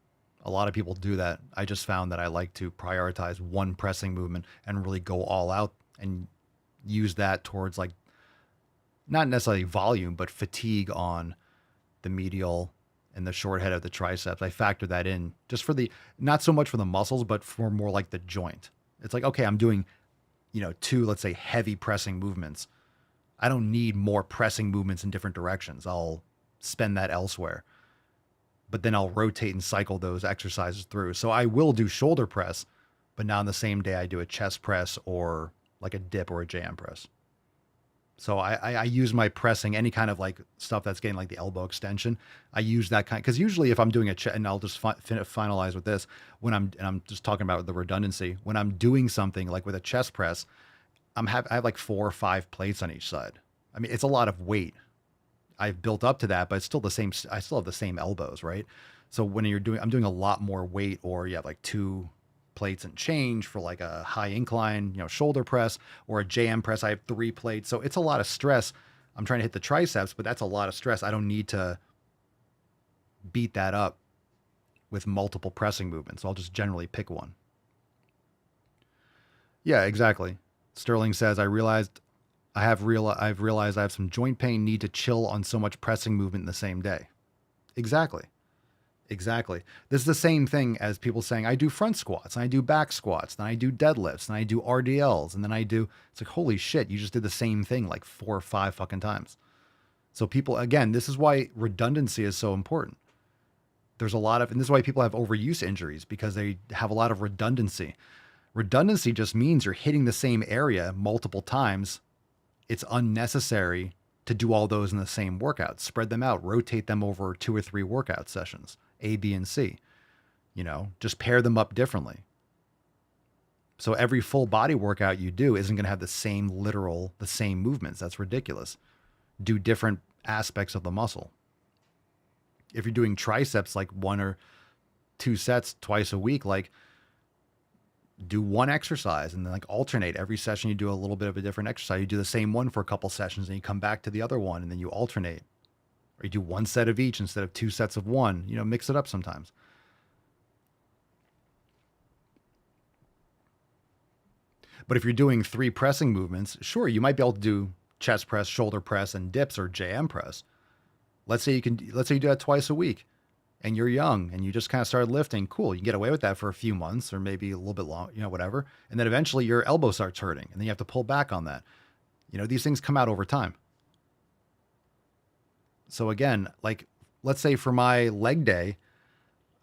A lot of people do that. I just found that I like to prioritize one pressing movement and really go all out and use that towards like, not necessarily volume, but fatigue on the medial and the short head of the triceps. I factor that in just for not so much for the muscles, but for more like the joint. It's like, okay, I'm doing, two, let's say, heavy pressing movements. I don't need more pressing movements in different directions. I'll spend that elsewhere. But then I'll rotate and cycle those exercises through. So I will do shoulder press, but now on the same day I do a chest press or like a dip or a JM press. So I use my pressing, any kind of like stuff that's getting like the elbow extension. I use that kind, because usually if I'm doing and I'll just finalize with this, and I'm just talking about the redundancy, when I'm doing something like with a chest press, I have like 4 or 5 plates on each side. I mean, it's a lot of weight. I've built up to that, but it's still the same. I still have the same elbows, right? So when I'm doing a lot more weight, or you have like 2 plates and change for like a high incline, shoulder press, or a JM press, I have 3 plates. So it's a lot of stress. I'm trying to hit the triceps, but that's a lot of stress. I don't need to beat that up with multiple pressing movements. So I'll just generally pick one. Yeah, exactly. Sterling says, I've realized I have some joint pain, need to chill on so much pressing movement in the same day. Exactly. This is the same thing as people saying, I do front squats, and I do back squats, and I do deadlifts, and I do RDLs, and then it's like, holy shit, you just did the same thing like 4 or 5 fucking times. So people, again, this is why redundancy is so important. And this is why people have overuse injuries, because they have a lot of redundancy. Redundancy just means you're hitting the same area multiple times. It's unnecessary to do all those in the same workout. Spread them out, rotate them over 2 or 3 workout sessions, A, B, and C. Just pair them up differently. So every full body workout you do isn't going to have the same movements. That's ridiculous. Do different aspects of the muscle. If you're doing triceps, like 1 or 2 sets twice a week, like do one exercise and then like alternate. Every session you do a little bit of a different exercise. You do the same one for a couple sessions and you come back to the other one and then you alternate. Or you do 1 set of each instead of 2 sets of one. Mix it up sometimes. But if you're doing 3 pressing movements, sure, you might be able to do chest press, shoulder press, and dips or JM press. Let's say you do that twice a week and you're young and you just kind of started lifting. Cool. You can get away with that for a few months or maybe a little bit long, whatever. And then eventually your elbow starts hurting and then you have to pull back on that. These things come out over time. So again, like, let's say for my leg day,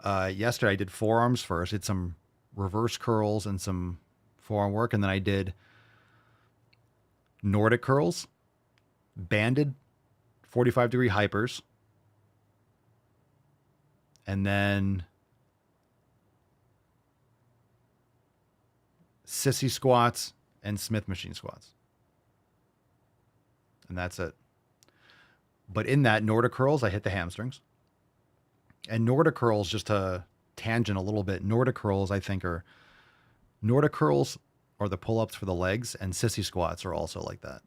yesterday I did forearms first, did some reverse curls and some forearm work. And then I did Nordic curls, banded 45-degree hypers, and then sissy squats and Smith machine squats. And that's it. But in that Nordic curls, I hit the hamstrings. And Nordic curls, just to tangent a little bit, Nordic curls are the pull-ups for the legs, and sissy squats are also like that.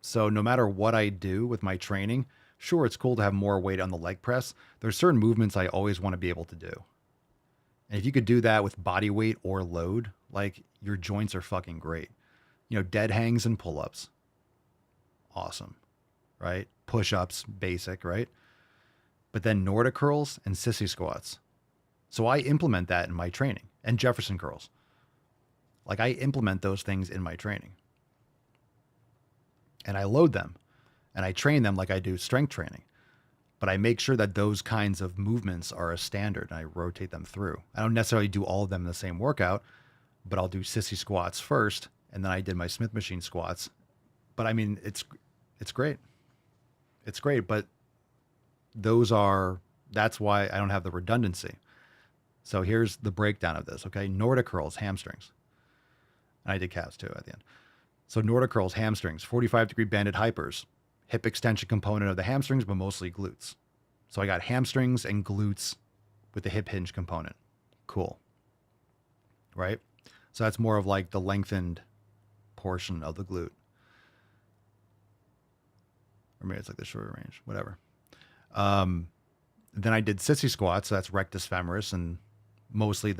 So no matter what I do with my training, sure, it's cool to have more weight on the leg press. There's certain movements I always want to be able to do. And if you could do that with body weight or load, like, your joints are fucking great. Dead hangs and pull-ups. Awesome, right? Push-ups, basic, right? But then Nordic curls and sissy squats. So I implement that in my training, and Jefferson curls. Like, I implement those things in my training. And I load them and I train them like I do strength training. But I make sure that those kinds of movements are a standard and I rotate them through. I don't necessarily do all of them in the same workout, but I'll do sissy squats first. And then I did my Smith machine squats. But I mean, it's great. It's great. But that's why I don't have the redundancy. So here's the breakdown of this. Okay. Nordic curls, hamstrings. And I did calves too at the end. So Nordic curls, hamstrings, 45-degree banded hypers, hip extension component of the hamstrings, but mostly glutes. So I got hamstrings and glutes with the hip hinge component. Cool. Right? So that's more of like the lengthened portion of the glute. Or maybe it's like the shorter range, whatever. Then I did sissy squats. So that's rectus femoris and mostly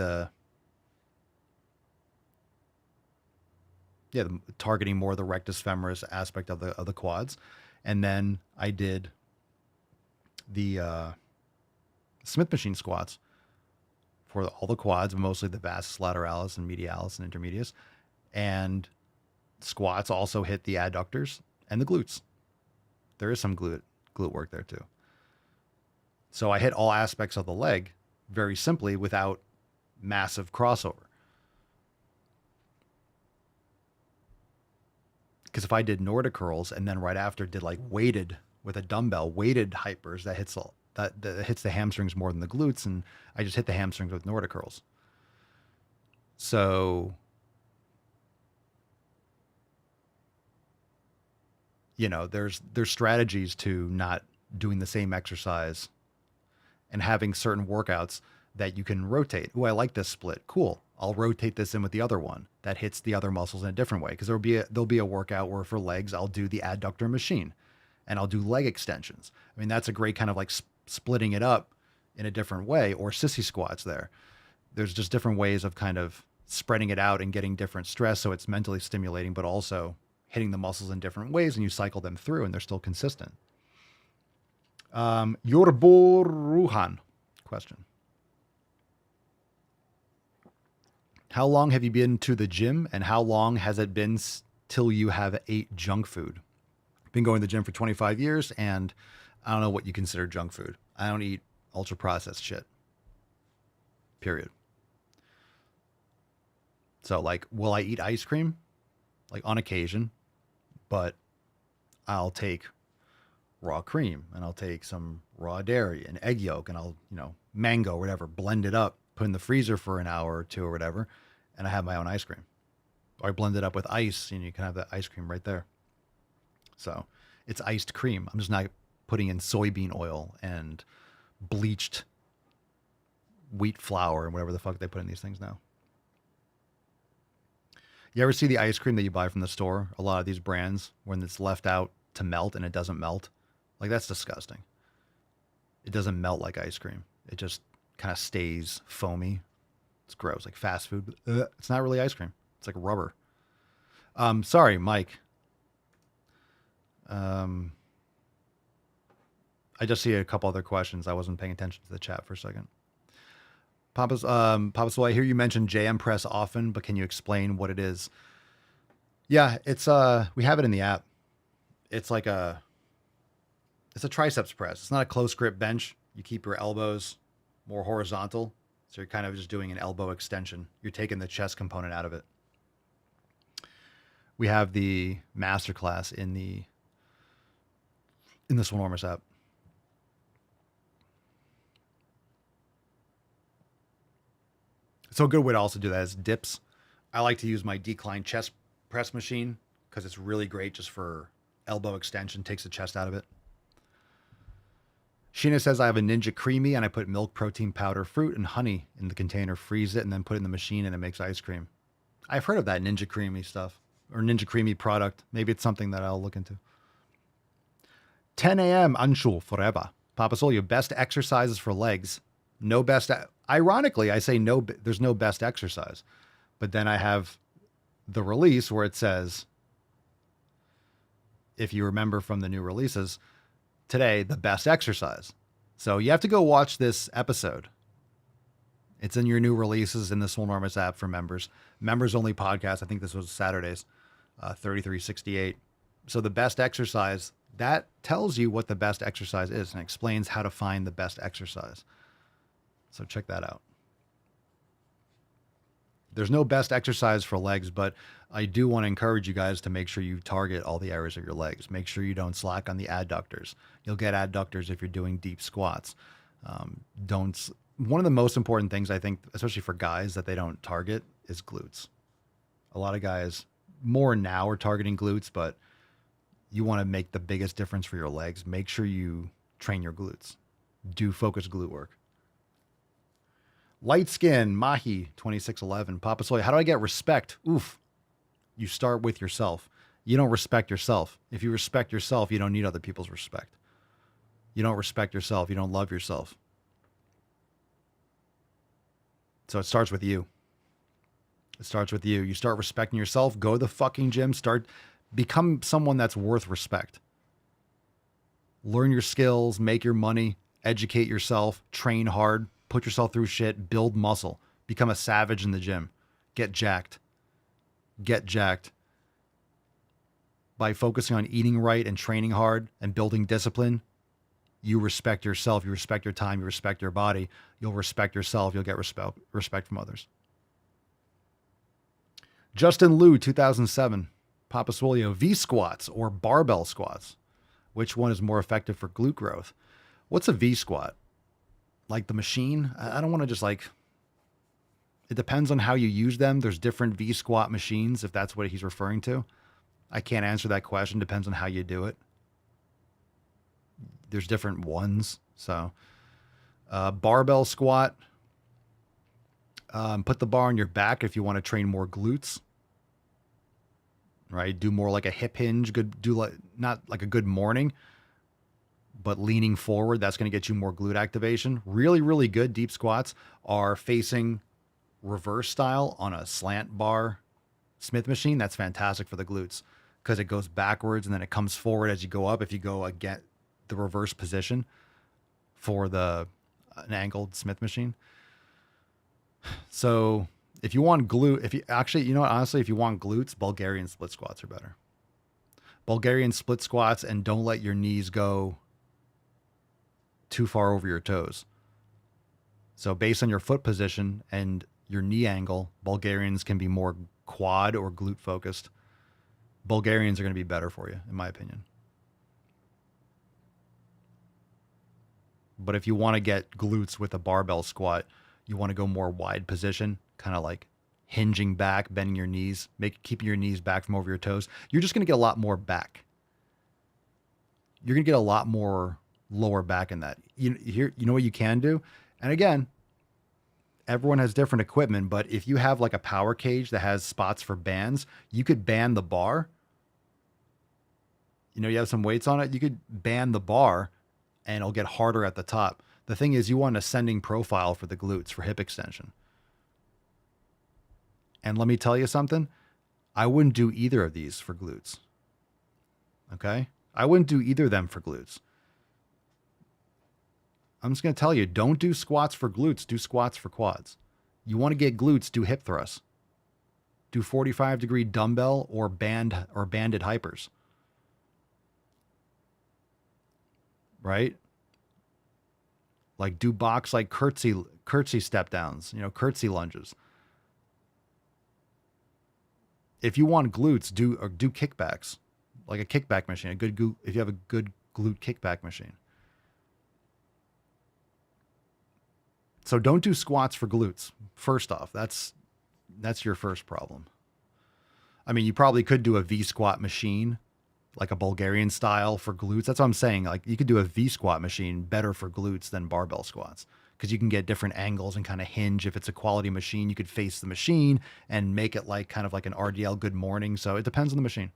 targeting more the rectus femoris aspect of the quads. And then I did the Smith machine squats for all the quads, mostly the vastus lateralis and medialis and intermedius. And squats also hit the adductors and the glutes. There is some glute work there too. So I hit all aspects of the leg very simply without massive crossover. Because if I did Nordic curls and then right after did like weighted with a dumbbell, weighted hypers, that hits the hamstrings more than the glutes, and I just hit the hamstrings with Nordic curls. So, there's strategies to not doing the same exercise and having certain workouts that you can rotate. Oh, I like this split. Cool. I'll rotate this in with the other one that hits the other muscles in a different way. Because there'll be a workout where for legs, I'll do the adductor machine and I'll do leg extensions. I mean, that's a great kind of like splitting it up in a different way, or sissy squats there. There's just different ways of kind of spreading it out and getting different stress. So it's mentally stimulating, but also hitting the muscles in different ways, and you cycle them through and they're still consistent. Yorbo Ruhan question. How long have you been to the gym, and how long has it been till you have ate junk food? Been going to the gym for 25 years, and I don't know what you consider junk food. I don't eat ultra processed shit. Period. So like, will I eat ice cream? Like on occasion, but I'll take raw cream and I'll take some raw dairy and egg yolk and I'll, mango or whatever, blend it up, put in the freezer for an hour or two or whatever, and I have my own ice cream. Or I blend it up with ice and you can have the ice cream right there. So it's iced cream. I'm just not putting in soybean oil and bleached wheat flour and whatever the fuck they put in these things now. You ever see the ice cream that you buy from the store? A lot of these brands, when it's left out to melt and it doesn't melt. Like, that's disgusting. It doesn't melt like ice cream. It just kind of stays foamy. It's gross, like fast food. But, it's not really ice cream. It's like rubber. Sorry, Mike. I just see a couple other questions. I wasn't paying attention to the chat for a second. Papa Swole, I hear you mention JM Press often, but can you explain what it is? Yeah, it's we have it in the app. It's like it's a triceps press. It's not a close grip bench. You keep your elbows more horizontal. So you're kind of just doing an elbow extension. You're taking the chest component out of it. We have the masterclass in the Swole Enormous app. So a good way to also do that is dips. I like to use my decline chest press machine because it's really great just for elbow extension, takes the chest out of it. Sheena says I have a Ninja Creamy and I put milk, protein powder, fruit, and honey in the container, freeze it, and then put it in the machine and it makes ice cream. I've heard of that Ninja Creamy stuff or Ninja Creamy product. Maybe it's something that I'll look into. 10 a.m. Anshul forever. Papa Soul, your best exercises for legs. No best. Ironically, I say no. There's no best exercise, but then I have the release where it says, if you remember from the new releases today, the best exercise. So you have to go watch this episode. It's in your new releases in the Swole Enormous app for members. Members only podcast. I think this was Saturdays, 3368. So the best exercise, that tells you what the best exercise is and explains how to find the best exercise. So check that out. There's no best exercise for legs, but I do want to encourage you guys to make sure you target all the areas of your legs. Make sure you don't slack on the adductors. You'll get adductors if you're doing deep squats. One of the most important things I think, especially for guys, that they don't target is glutes. A lot of guys more now are targeting glutes, but you want to make the biggest difference for your legs. Make sure you train your glutes. Do focused glute work. Light skin, Mahi 2611. Papa Soy, how do I get respect? Oof. You start with yourself. You don't respect yourself. If you respect yourself, you don't need other people's respect. You don't respect yourself. You don't love yourself. So it starts with you. It starts with you. You start respecting yourself. Go to the fucking gym. Become someone that's worth respect. Learn your skills. Make your money. Educate yourself. Train hard. Put yourself through shit, build muscle, become a savage in the gym, get jacked. By focusing on eating right and training hard and building discipline, you respect yourself, you respect your time, you respect your body, you'll respect yourself, you'll get respect from others. Justin Liu, 2007, Papa Swolio, V squats or barbell squats. Which one is more effective for glute growth? What's a V squat? Like the machine? I don't want to just it depends on how you use them. There's different V squat machines, if that's what he's referring to. I can't answer that question. Depends on how you do it. There's different ones. So barbell squat, put the bar on your back if you want to train more glutes, right? Do more like a hip hinge, not like a good morning, but leaning forward, that's going to get you more glute activation. Really, really good deep squats are facing reverse style on a slant bar Smith machine. That's fantastic for the glutes because it goes backwards and then it comes forward as you go up. If you go again, the reverse position for an angled Smith machine. So if you want honestly, if you want glutes, Bulgarian split squats are better. Bulgarian split squats, and don't let your knees go too far over your toes. So based on your foot position and your knee angle, Bulgarians can be more quad or glute focused. Bulgarians are going to be better for you, in my opinion. But if you want to get glutes with a barbell squat, you want to go more wide position, kind of like hinging back, bending your knees, keeping your knees back from over your toes. You're just going to get a lot more back. You're going to get a lot more lower back in that. You know what you can do? And again, everyone has different equipment, but if you have like a power cage that has spots for bands, you could band the bar. You have some weights on it, you could band the bar and it'll get harder at the top. The thing is, you want an ascending profile for the glutes for hip extension. And let me tell you something. I wouldn't do either of these for glutes. Okay? I wouldn't do either of them for glutes. I'm just going to tell you, don't do squats for glutes. Do squats for quads. You want to get glutes, do hip thrusts. Do 45-degree dumbbell or banded hypers. Right? Like do box like curtsy step downs, curtsy lunges. If you want glutes, do kickbacks, like a kickback machine. If you have a good glute kickback machine. So don't do squats for glutes. First off, that's your first problem. I mean, you probably could do a V squat machine, like a Bulgarian style for glutes. That's what I'm saying. Like you could do a V squat machine better for glutes than barbell squats because you can get different angles and kind of hinge. If it's a quality machine, you could face the machine and make it like kind of like an RDL good morning. So it depends on the machine.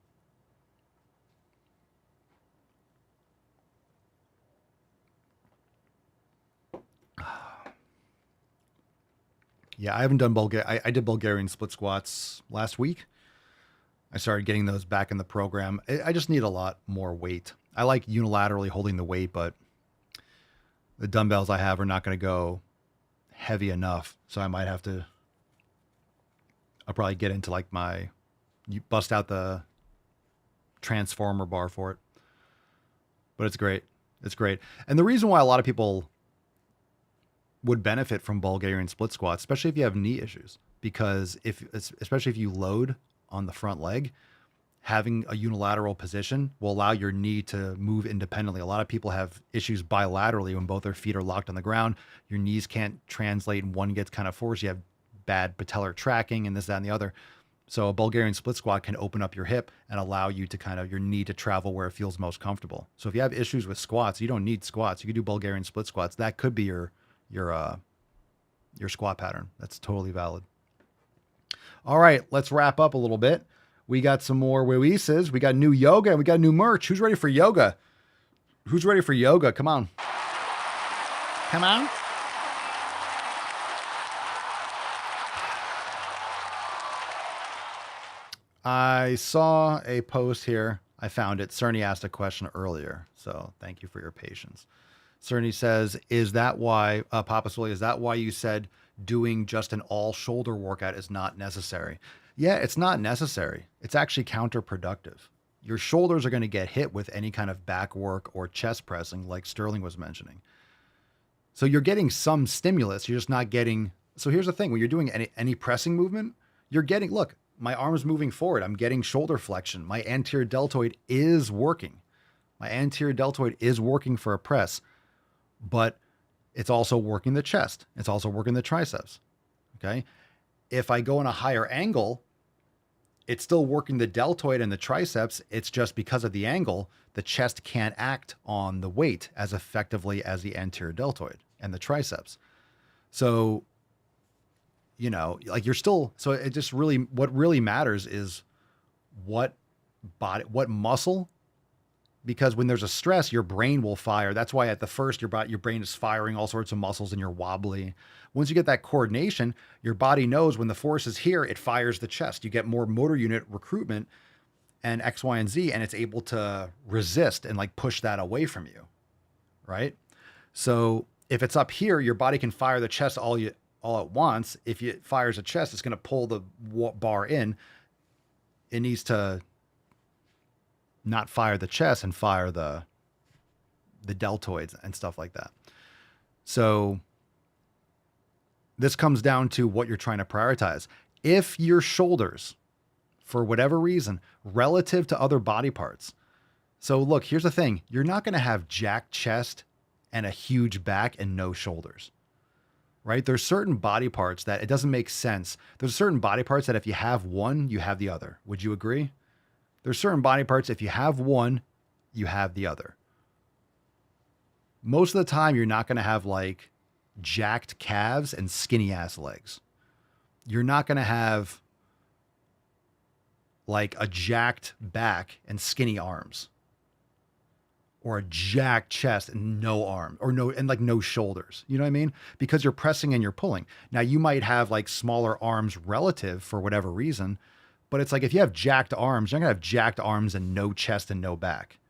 Yeah, I haven't done I did Bulgarian split squats last week. I started getting those back in the program. I just need a lot more weight. I like unilaterally holding the weight, but the dumbbells I have are not going to go heavy enough. So I might have to, I'll probably get into like you bust out the transformer bar for it. But it's great. It's great. And the reason why a lot of people would benefit from Bulgarian split squats, especially if you have knee issues, because especially if you load on the front leg, having a unilateral position will allow your knee to move independently. A lot of people have issues bilaterally when both their feet are locked on the ground. Your knees can't translate and one gets kind of forced. You have bad patellar tracking and this, that, and the other. So a Bulgarian split squat can open up your hip and allow you to kind of your knee to travel where it feels most comfortable. So if you have issues with squats, you don't need squats. You could do Bulgarian split squats. That could be your squat pattern. That's totally valid. All right, let's wrap up a little bit. We got some more releases. We got new yoga and we got new merch. Who's ready for yoga? Who's ready for yoga? Come on. Come on. I saw a post here. I found it. Cerny asked a question earlier, so thank you for your patience. Cerny says, is that why, Papa Swole, is that why you said doing just an all shoulder workout is not necessary? Yeah, it's not necessary. It's actually counterproductive. Your shoulders are going to get hit with any kind of back work or chest pressing like Sterling was mentioning. So you're getting some stimulus. You're just not getting. So here's the thing. When you're doing any pressing movement, you're getting, look, my arm's moving forward. I'm getting shoulder flexion. My anterior deltoid is working. My anterior deltoid is working for a press, but it's also working the chest. It's also working the triceps. Okay. If I go in a higher angle, it's still working the deltoid and the triceps. It's just because of the angle, the chest can't act on the weight as effectively as the anterior deltoid and the triceps. So, like you're still, so it just really, what really matters is what muscle, because when there's a stress, your brain will fire. That's why at the first, your brain is firing all sorts of muscles and you're wobbly. Once you get that coordination, your body knows when the force is here, it fires the chest. You get more motor unit recruitment and X, Y, and Z, and it's able to resist and like push that away from you, right? So if it's up here, your body can fire the chest all at once. If it fires a chest, it's going to pull the bar in. It needs to not fire the chest and fire the deltoids and stuff like that. So this comes down to what you're trying to prioritize. If your shoulders, for whatever reason, relative to other body parts. So look, here's the thing. You're not going to have jacked chest and a huge back and no shoulders, right? There's certain body parts that it doesn't make sense. There's certain body parts that if you have one, you have the other. Would you agree? There's certain body parts, if you have one, you have the other. Most of the time, you're not going to have like jacked calves and skinny ass legs. You're not going to have like a jacked back and skinny arms. or a jacked chest and no arm or no shoulders. You know what I mean? Because you're pressing and you're pulling. Now you might have like smaller arms relative for whatever reason, but it's like if you have jacked arms, you're not gonna have jacked arms and no chest and no back.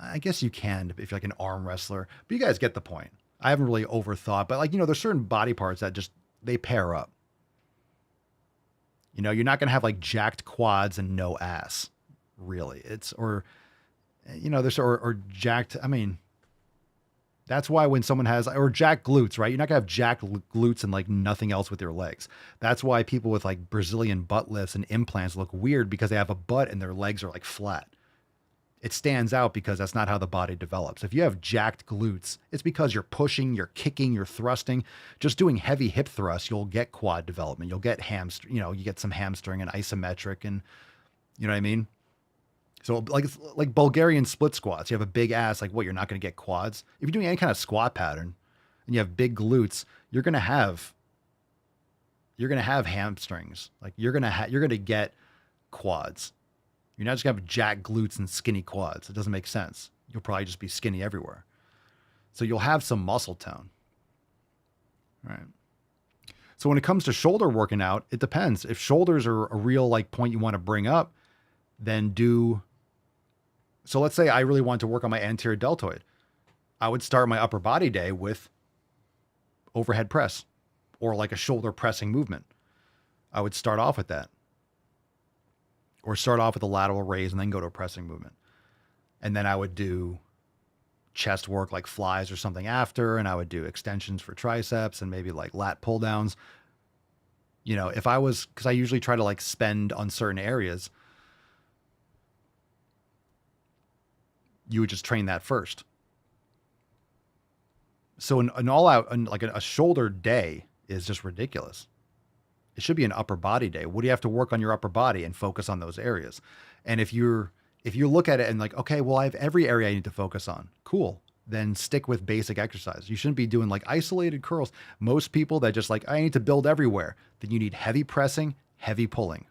I guess you can if you're like an arm wrestler, but you guys get the point. I haven't really overthought, but like, there's certain body parts that just, they pair up. You're not going to have like jacked quads and no ass, really. Or jacked. I mean, that's why when someone has, or jacked glutes, right? You're not going to have jacked glutes and like nothing else with your legs. That's why people with like Brazilian butt lifts and implants look weird because they have a butt and their legs are like flat. It stands out because that's not how the body develops. If you have jacked glutes, it's because you're pushing, you're kicking, you're thrusting. Just doing heavy hip thrusts, you'll get quad development. You'll get you get some hamstring and isometric, and you know what I mean? So like Bulgarian split squats, you have a big ass, like what, you're not going to get quads? If you're doing any kind of squat pattern and you have big glutes, you're going to have hamstrings. Like you're going to get quads. You're not just going to have jacked glutes and skinny quads. It doesn't make sense. You'll probably just be skinny everywhere. So you'll have some muscle tone. All right. So when it comes to shoulder working out, it depends. If shoulders are a real like point you want to bring up, then so let's say I really want to work on my anterior deltoid. I would start my upper body day with overhead press or like a shoulder pressing movement. I would start off with that. Or start off with a lateral raise and then go to a pressing movement. And then I would do chest work like flies or something after, and I would do extensions for triceps and maybe like lat pull downs. Because I usually try to like spend on certain areas, you would just train that first. So an all out, like a shoulder day is just ridiculous. It should be an upper body day. What do you have to work on your upper body and focus on those areas? And if you look at it and like, okay, well, I have every area I need to focus on. Cool. Then stick with basic exercise. You shouldn't be doing like isolated curls. Most people that just like, I need to build everywhere. Then you need heavy pressing, heavy pulling.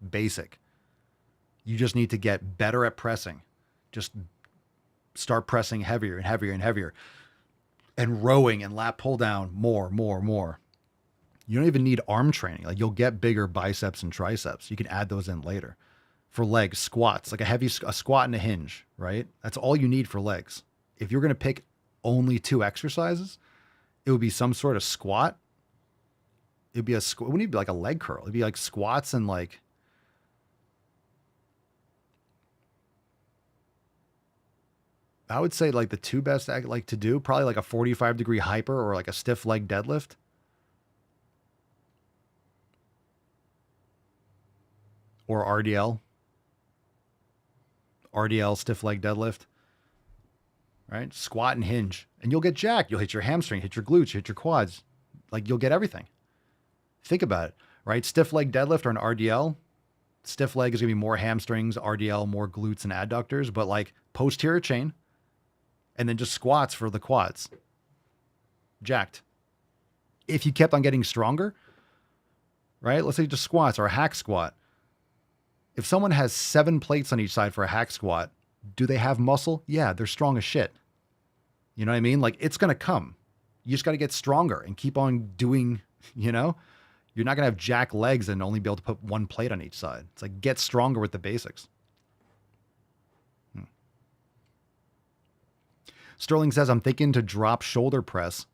Basic. You just need to get better at pressing. Just start pressing heavier and heavier and heavier. And rowing and lat pull down more. You don't even need arm training. Like you'll get bigger biceps and triceps. You can add those in later. For legs, squats, like a squat and a hinge, right? That's all you need for legs. If you're going to pick only 2 exercises, it would be some sort of squat. It wouldn't even be like a leg curl. It'd be like squats and like, I would say like the 2 best like to do, probably like a 45-degree hyper or like a stiff leg deadlift. Or RDL, stiff leg deadlift, right? Squat and hinge, and you'll get jacked. You'll hit your hamstring, hit your glutes, hit your quads. Like you'll get everything. Think about it, right? Stiff leg deadlift or an RDL. Stiff leg is going to be more hamstrings, RDL, more glutes and adductors, but like posterior chain and then just squats for the quads. Jacked. If you kept on getting stronger, right? Let's say just squats or a hack squat. If someone has 7 plates on each side for a hack squat, do they have muscle? Yeah, they're strong as shit. You know what I mean? Like it's going to come. You just got to get stronger and keep on doing, you're not going to have jack legs and only be able to put 1 plate on each side. It's like get stronger with the basics. Sterling says, I'm thinking to drop shoulder press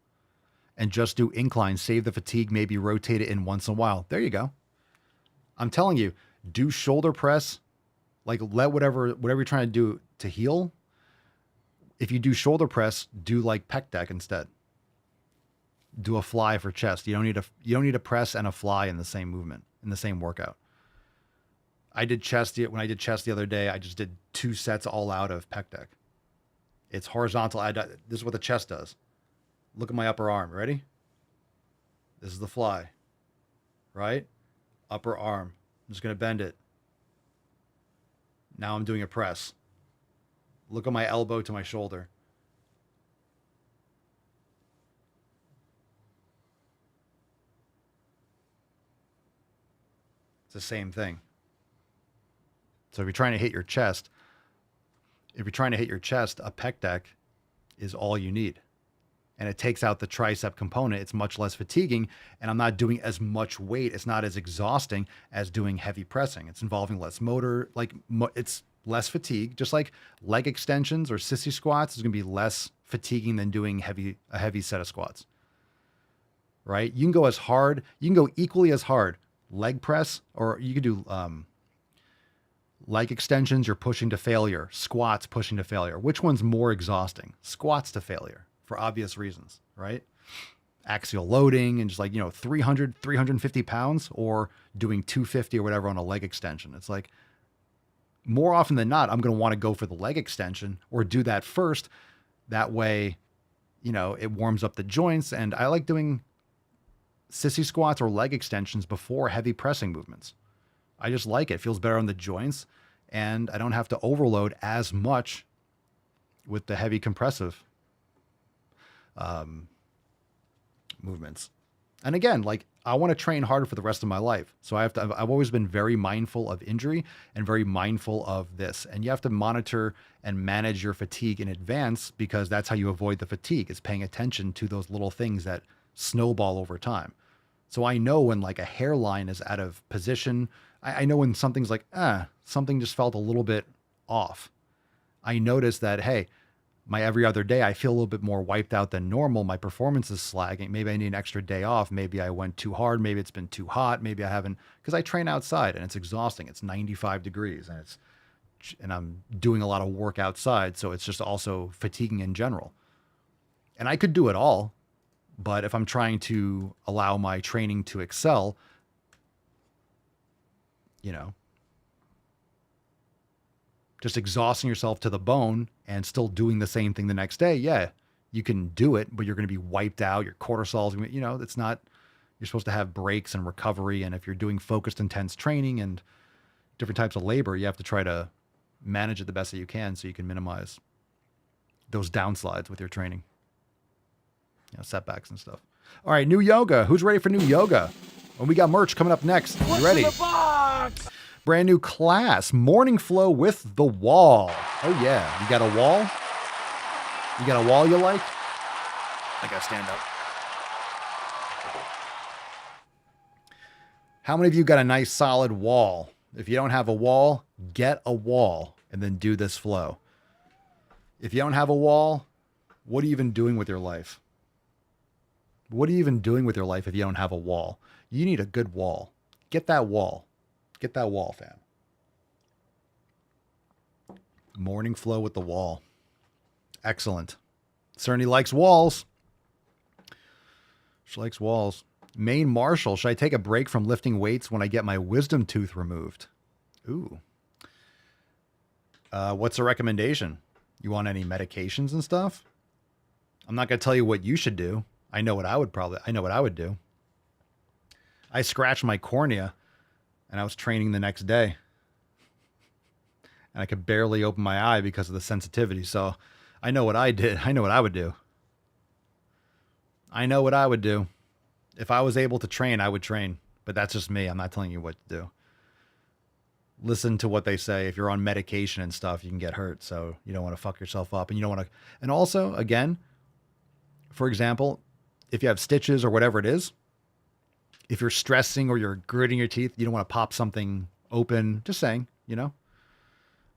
and just do incline, save the fatigue, maybe rotate it in once in a while. There you go. I'm telling you, do shoulder press, like let whatever you're trying to do to heal. If you do shoulder press, do like pec deck instead. Do a fly for chest. You don't need a press and a fly in the same movement, in the same workout. When I did chest the other day, I just did 2 sets all out of pec deck. It's horizontal. This is what the chest does. Look at my upper arm. Ready? This is the fly, right? Upper arm. I'm just going to bend it. Now I'm doing a press. Look at my elbow to my shoulder. It's the same thing. So if you're trying to hit your chest, If you're trying to hit your chest, a pec deck is all you need. And it takes out the tricep component. It's much less fatiguing, and I'm not doing as much weight. It's not as exhausting as doing heavy pressing. It's involving less motor, it's less fatigue. Just like leg extensions or sissy squats is going to be less fatiguing than doing a heavy set of squats. Right? You can go as hard, you can go equally as hard leg press, or you could do leg extensions, you're pushing to failure, squats pushing to failure. Which one's more exhausting? Squats to failure, for obvious reasons, right? Axial loading and just 300, 350 pounds, or doing 250 or whatever on a leg extension. It's like, more often than not, I'm going to want to go for the leg extension or do that first. That way, it warms up the joints. And I like doing sissy squats or leg extensions before heavy pressing movements. I just like it. It feels better on the joints, and I don't have to overload as much with the heavy compressive movements. And again, I want to train harder for the rest of my life. So I've always been very mindful of injury and very mindful of this. And you have to monitor and manage your fatigue in advance, because that's how you avoid the fatigue, is paying attention to those little things that snowball over time. So I know when a hairline is out of position. I know when something's something just felt a little bit off. I notice that, hey, my every other day, I feel a little bit more wiped out than normal. My performance is slagging. Maybe I need an extra day off. Maybe I went too hard. Maybe it's been too hot. Maybe I haven't, because I train outside and it's exhausting. It's 95 degrees and I'm doing a lot of work outside. So it's just also fatiguing in general. And I could do it all, but if I'm trying to allow my training to excel, just exhausting yourself to the bone and still doing the same thing the next day, yeah, you can do it, but you're going to be wiped out. Your cortisol's, it's not, you're supposed to have breaks and recovery. And if you're doing focused, intense training and different types of labor, you have to try to manage it the best that you can so you can minimize those downsides with your training, setbacks and stuff. All right, new yoga. Who's ready for new yoga? And we got merch coming up next. You ready? What's in the box? Brand new class, Morning Flow with the Wall. Oh yeah, you got a wall? You got a wall you like? I gotta stand up. How many of you got a nice solid wall? If you don't have a wall, get a wall and then do this flow. If you don't have a wall, what are you even doing with your life? What are you even doing with your life if you don't have a wall? You need a good wall. Get that wall. Get that wall, fam. Morning Flow with the Wall. Excellent. Cerny likes walls. She likes walls. Maine Marshall, should I take a break from lifting weights when I get my wisdom tooth removed? Ooh. What's the recommendation? You want any medications and stuff? I'm not going to tell you what you should do. I know what I would do. I scratched my cornea and I was training the next day. And I could barely open my eye because of the sensitivity. So I know what I did. I know what I would do. I know what I would do. If I was able to train, I would train. But that's just me. I'm not telling you what to do. Listen to what they say. If you're on medication and stuff, you can get hurt. So you don't want to fuck yourself up. And you don't want to. And also, again, for example, if you have stitches or whatever it is, if you're stressing or you're gritting your teeth, you don't want to pop something open. Just saying,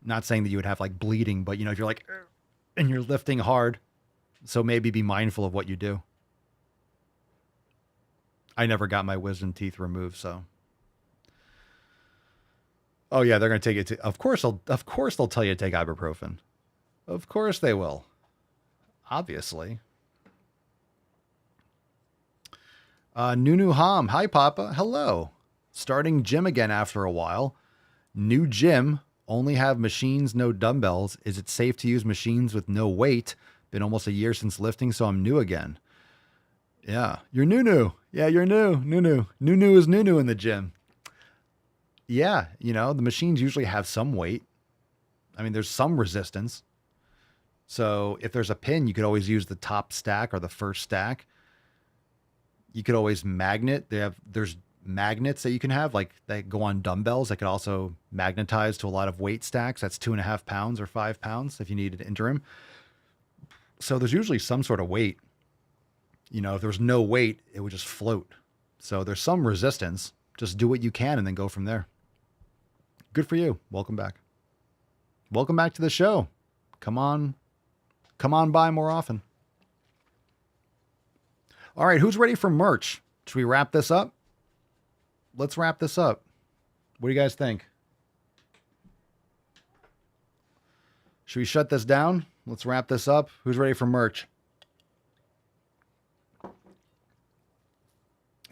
not saying that you would have bleeding, but if you're and you're lifting hard, so maybe be mindful of what you do. I never got my wisdom teeth removed, so. Oh yeah, they're going to take it to, of course they'll tell you to take ibuprofen. Of course they will. Obviously. Nunu Ham. Hi, Papa. Hello. Starting gym again after a while. New gym. Only have machines, no dumbbells. Is it safe to use machines with no weight? Been almost a year since lifting, so I'm new again. Yeah. You're Nunu. Yeah, you're new. Nunu. Nunu is Nunu in the gym. Yeah. The machines usually have some weight. I mean, there's some resistance. So if there's a pin, you could always use the top stack or the first stack. You could always magnet. There's magnets that you can have, like that go on dumbbells that could also magnetize to a lot of weight stacks. That's 2.5 pounds or 5 pounds if you need an interim. So there's usually some sort of weight. You know, if there was no weight, it would just float. So there's some resistance. Just do what you can and then go from there. Good for you. Welcome back. Welcome back to the show. Come on by more often. All right, who's ready for merch? Should we wrap this up? Let's wrap this up. What do you guys think? Should we shut this down? Let's wrap this up. Who's ready for merch?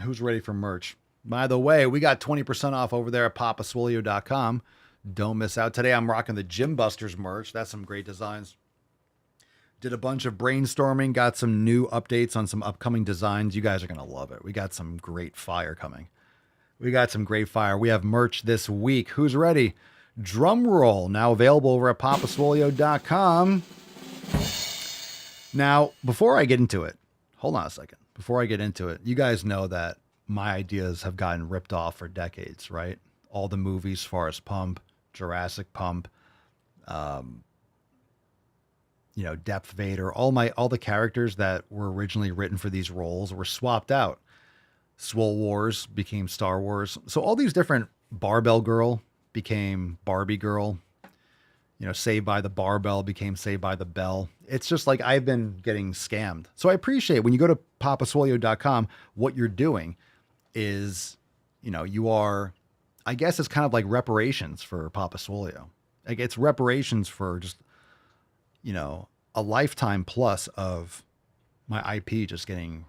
Who's ready for merch? By the way, we got 20% off over there at papaswolio.com. Don't miss out. Today I'm rocking the Gym Busters merch. That's some great designs. Did a bunch of brainstorming, got some new updates on some upcoming designs. You guys are going to love it. We got some great fire coming. We have merch this week. Who's ready? Drum roll, now available over at papaswolio.com. Now, before I get into it, hold on a second. Before I get into it, you guys know that my ideas have gotten ripped off for decades, right? All the movies, Forrest Pump, Jurassic Pump, Depth Vader, all the characters that were originally written for these roles were swapped out. Swole Wars became Star Wars. So all these different Barbell Girl became Barbie Girl. Saved by the Barbell became Saved by the Bell. It's just like I've been getting scammed. So I appreciate when you go to papaswolio.com, what you're doing is, you are, I guess it's kind of like reparations for Papa Swolio. Like it's reparations for just, a lifetime plus of my IP just getting,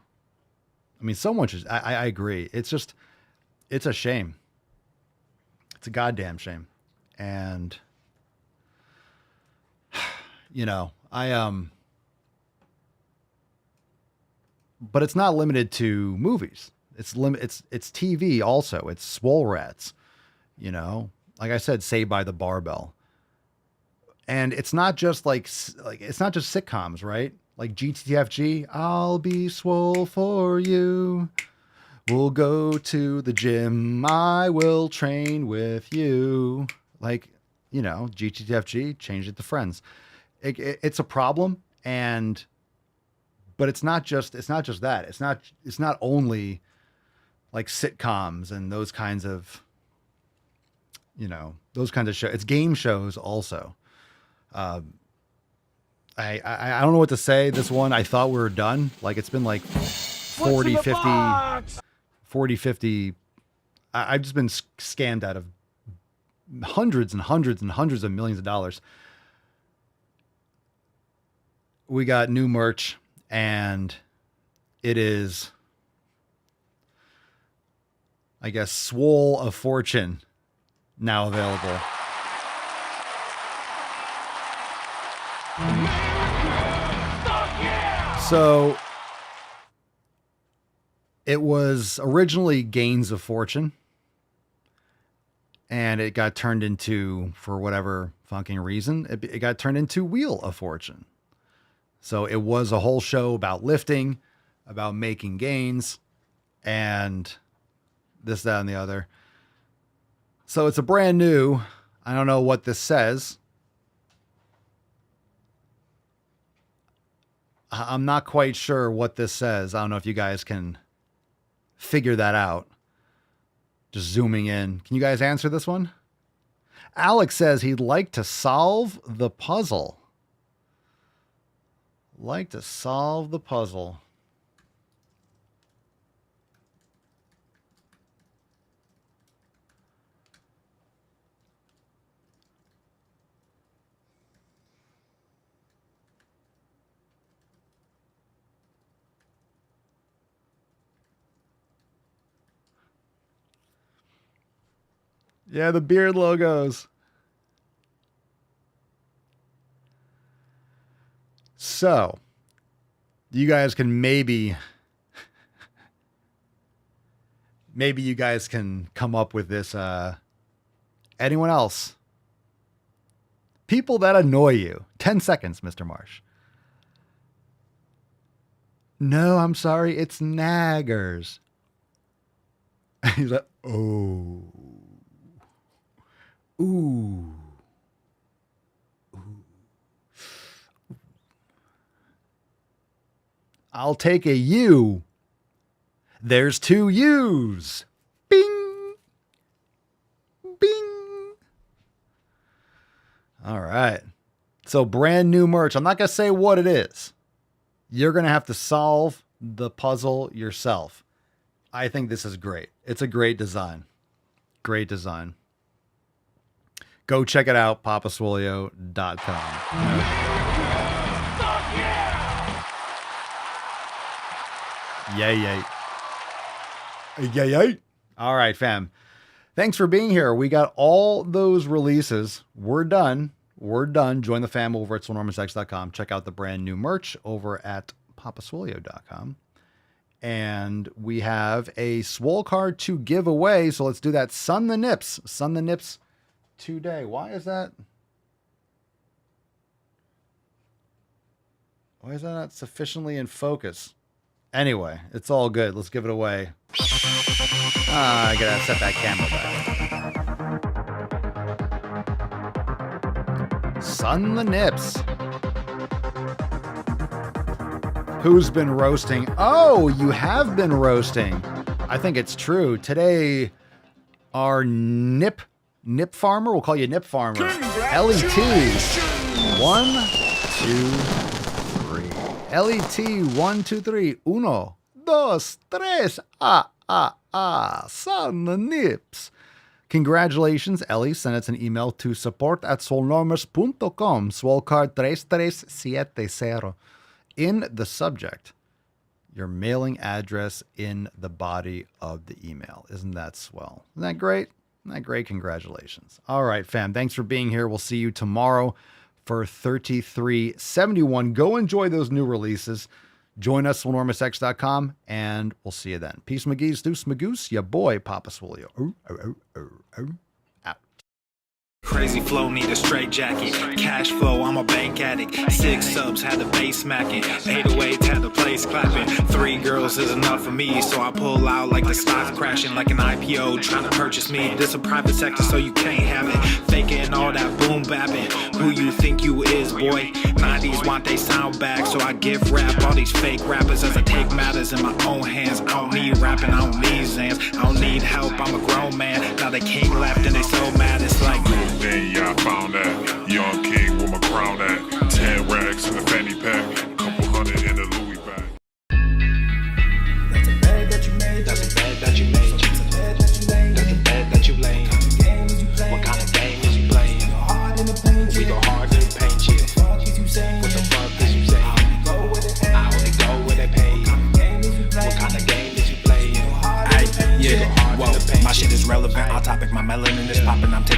so much is, I agree. It's a shame. It's a goddamn shame. And, but it's not limited to movies. It's TV also. It's Swole Rats, like I said, Saved by the Barbell. And it's not just like it's not just sitcoms, right? Like GTFG, I'll be swole for you. We'll go to the gym. I will train with you. Like, GTFG, change it to Friends. It's a problem, but it's not just that. It's not only like sitcoms and those kinds of shows. It's game shows also. I don't know what to say. This one, I thought we were done. Like it's been like 40, 50. I've just been scammed out of hundreds and hundreds and hundreds of millions of dollars. We got new merch, and it is, I guess, Swole of Fortune now available. So it was originally Gains of Fortune, and it got turned into, for whatever fucking reason, it got turned into Wheel of Fortune. So it was a whole show about lifting, about making gains, and this, that, and the other. So it's a brand new, I don't know what this says. I'm not quite sure what this says. I don't know if you guys can figure that out. Just zooming in. Can you guys answer this one? Alex says he'd like to solve the puzzle. Like to solve the puzzle. Yeah, the beard logos. So, you guys can maybe you guys can come up with this. Anyone else? People that annoy you. 10 seconds, Mr. Marsh. No, I'm sorry. It's naggers. He's like, oh. Ooh. I'll take a U. There's 2 U's. Bing. Bing. All right. So brand new merch. I'm not going to say what it is. You're going to have to solve the puzzle yourself. I think this is great. It's a great design. Great design. Go check it out, papaswolio.com. Yay. All right, fam. Thanks for being here. We got all those releases. We're done. Join the fam over at swolenormousx.com. Check out the brand new merch over at papaswolio.com. And we have a Swole card to give away. So let's do that. Sun the Nips today. Why is that? Why is that not sufficiently in focus? Anyway, it's all good. Let's give it away. I gotta set that camera back. Sun the Nips. Who's been roasting? Oh, you have been roasting. I think it's true. Today, our nip farmer, we'll call you Nip Farmer. LET. 1, 2, 3. LET 1, 2, 3. 1, 2, 3. Sun the Nips. Congratulations, Ellie. Send us an email to support@swolenormous.com. Swole card 3370. In the subject, your mailing address in the body of the email. Isn't that swell? Isn't that great? Isn't that great? Congratulations. All right, fam. Thanks for being here. We'll see you tomorrow for 3371. Go enjoy those new releases. Join us, swolenormousx.com, and we'll see you then. Peace, McGee's, deuce, Magoose, your boy, Papa Swolio. Out. Crazy flow, need a straight jacket. Cash flow, I'm a bank addict. 6 subs, had the bass smacking. 808, had the place clapping. 3 girls is enough for me, so I pull out like the stock crashing, like an IPO trying to purchase me. This a private sector, so you can't have it. Faking all that boom bapping. Who you think you is, boy? 90s want they sound back, so I give rap all these fake rappers as I take matters in my own hands. I don't need rapping, I don't need Zans, I don't need help, I'm a grown man. Now they king left and they so mad, it's like then yeah, I found that young king with my crown at 10 racks in the fanny pack, couple hundred in the Louis bag. that's a bed that you made. That's a bed that you made. That's a bed that you laid. That's a bed that you laid. What kind of game is you playing? We go hard in the paint, yeah. What the fuck is you saying? I only go where they pay. What kind of game is you playing? Yeah, whoa, my shit is relevant. On topic, my melanin is popping. I'm taking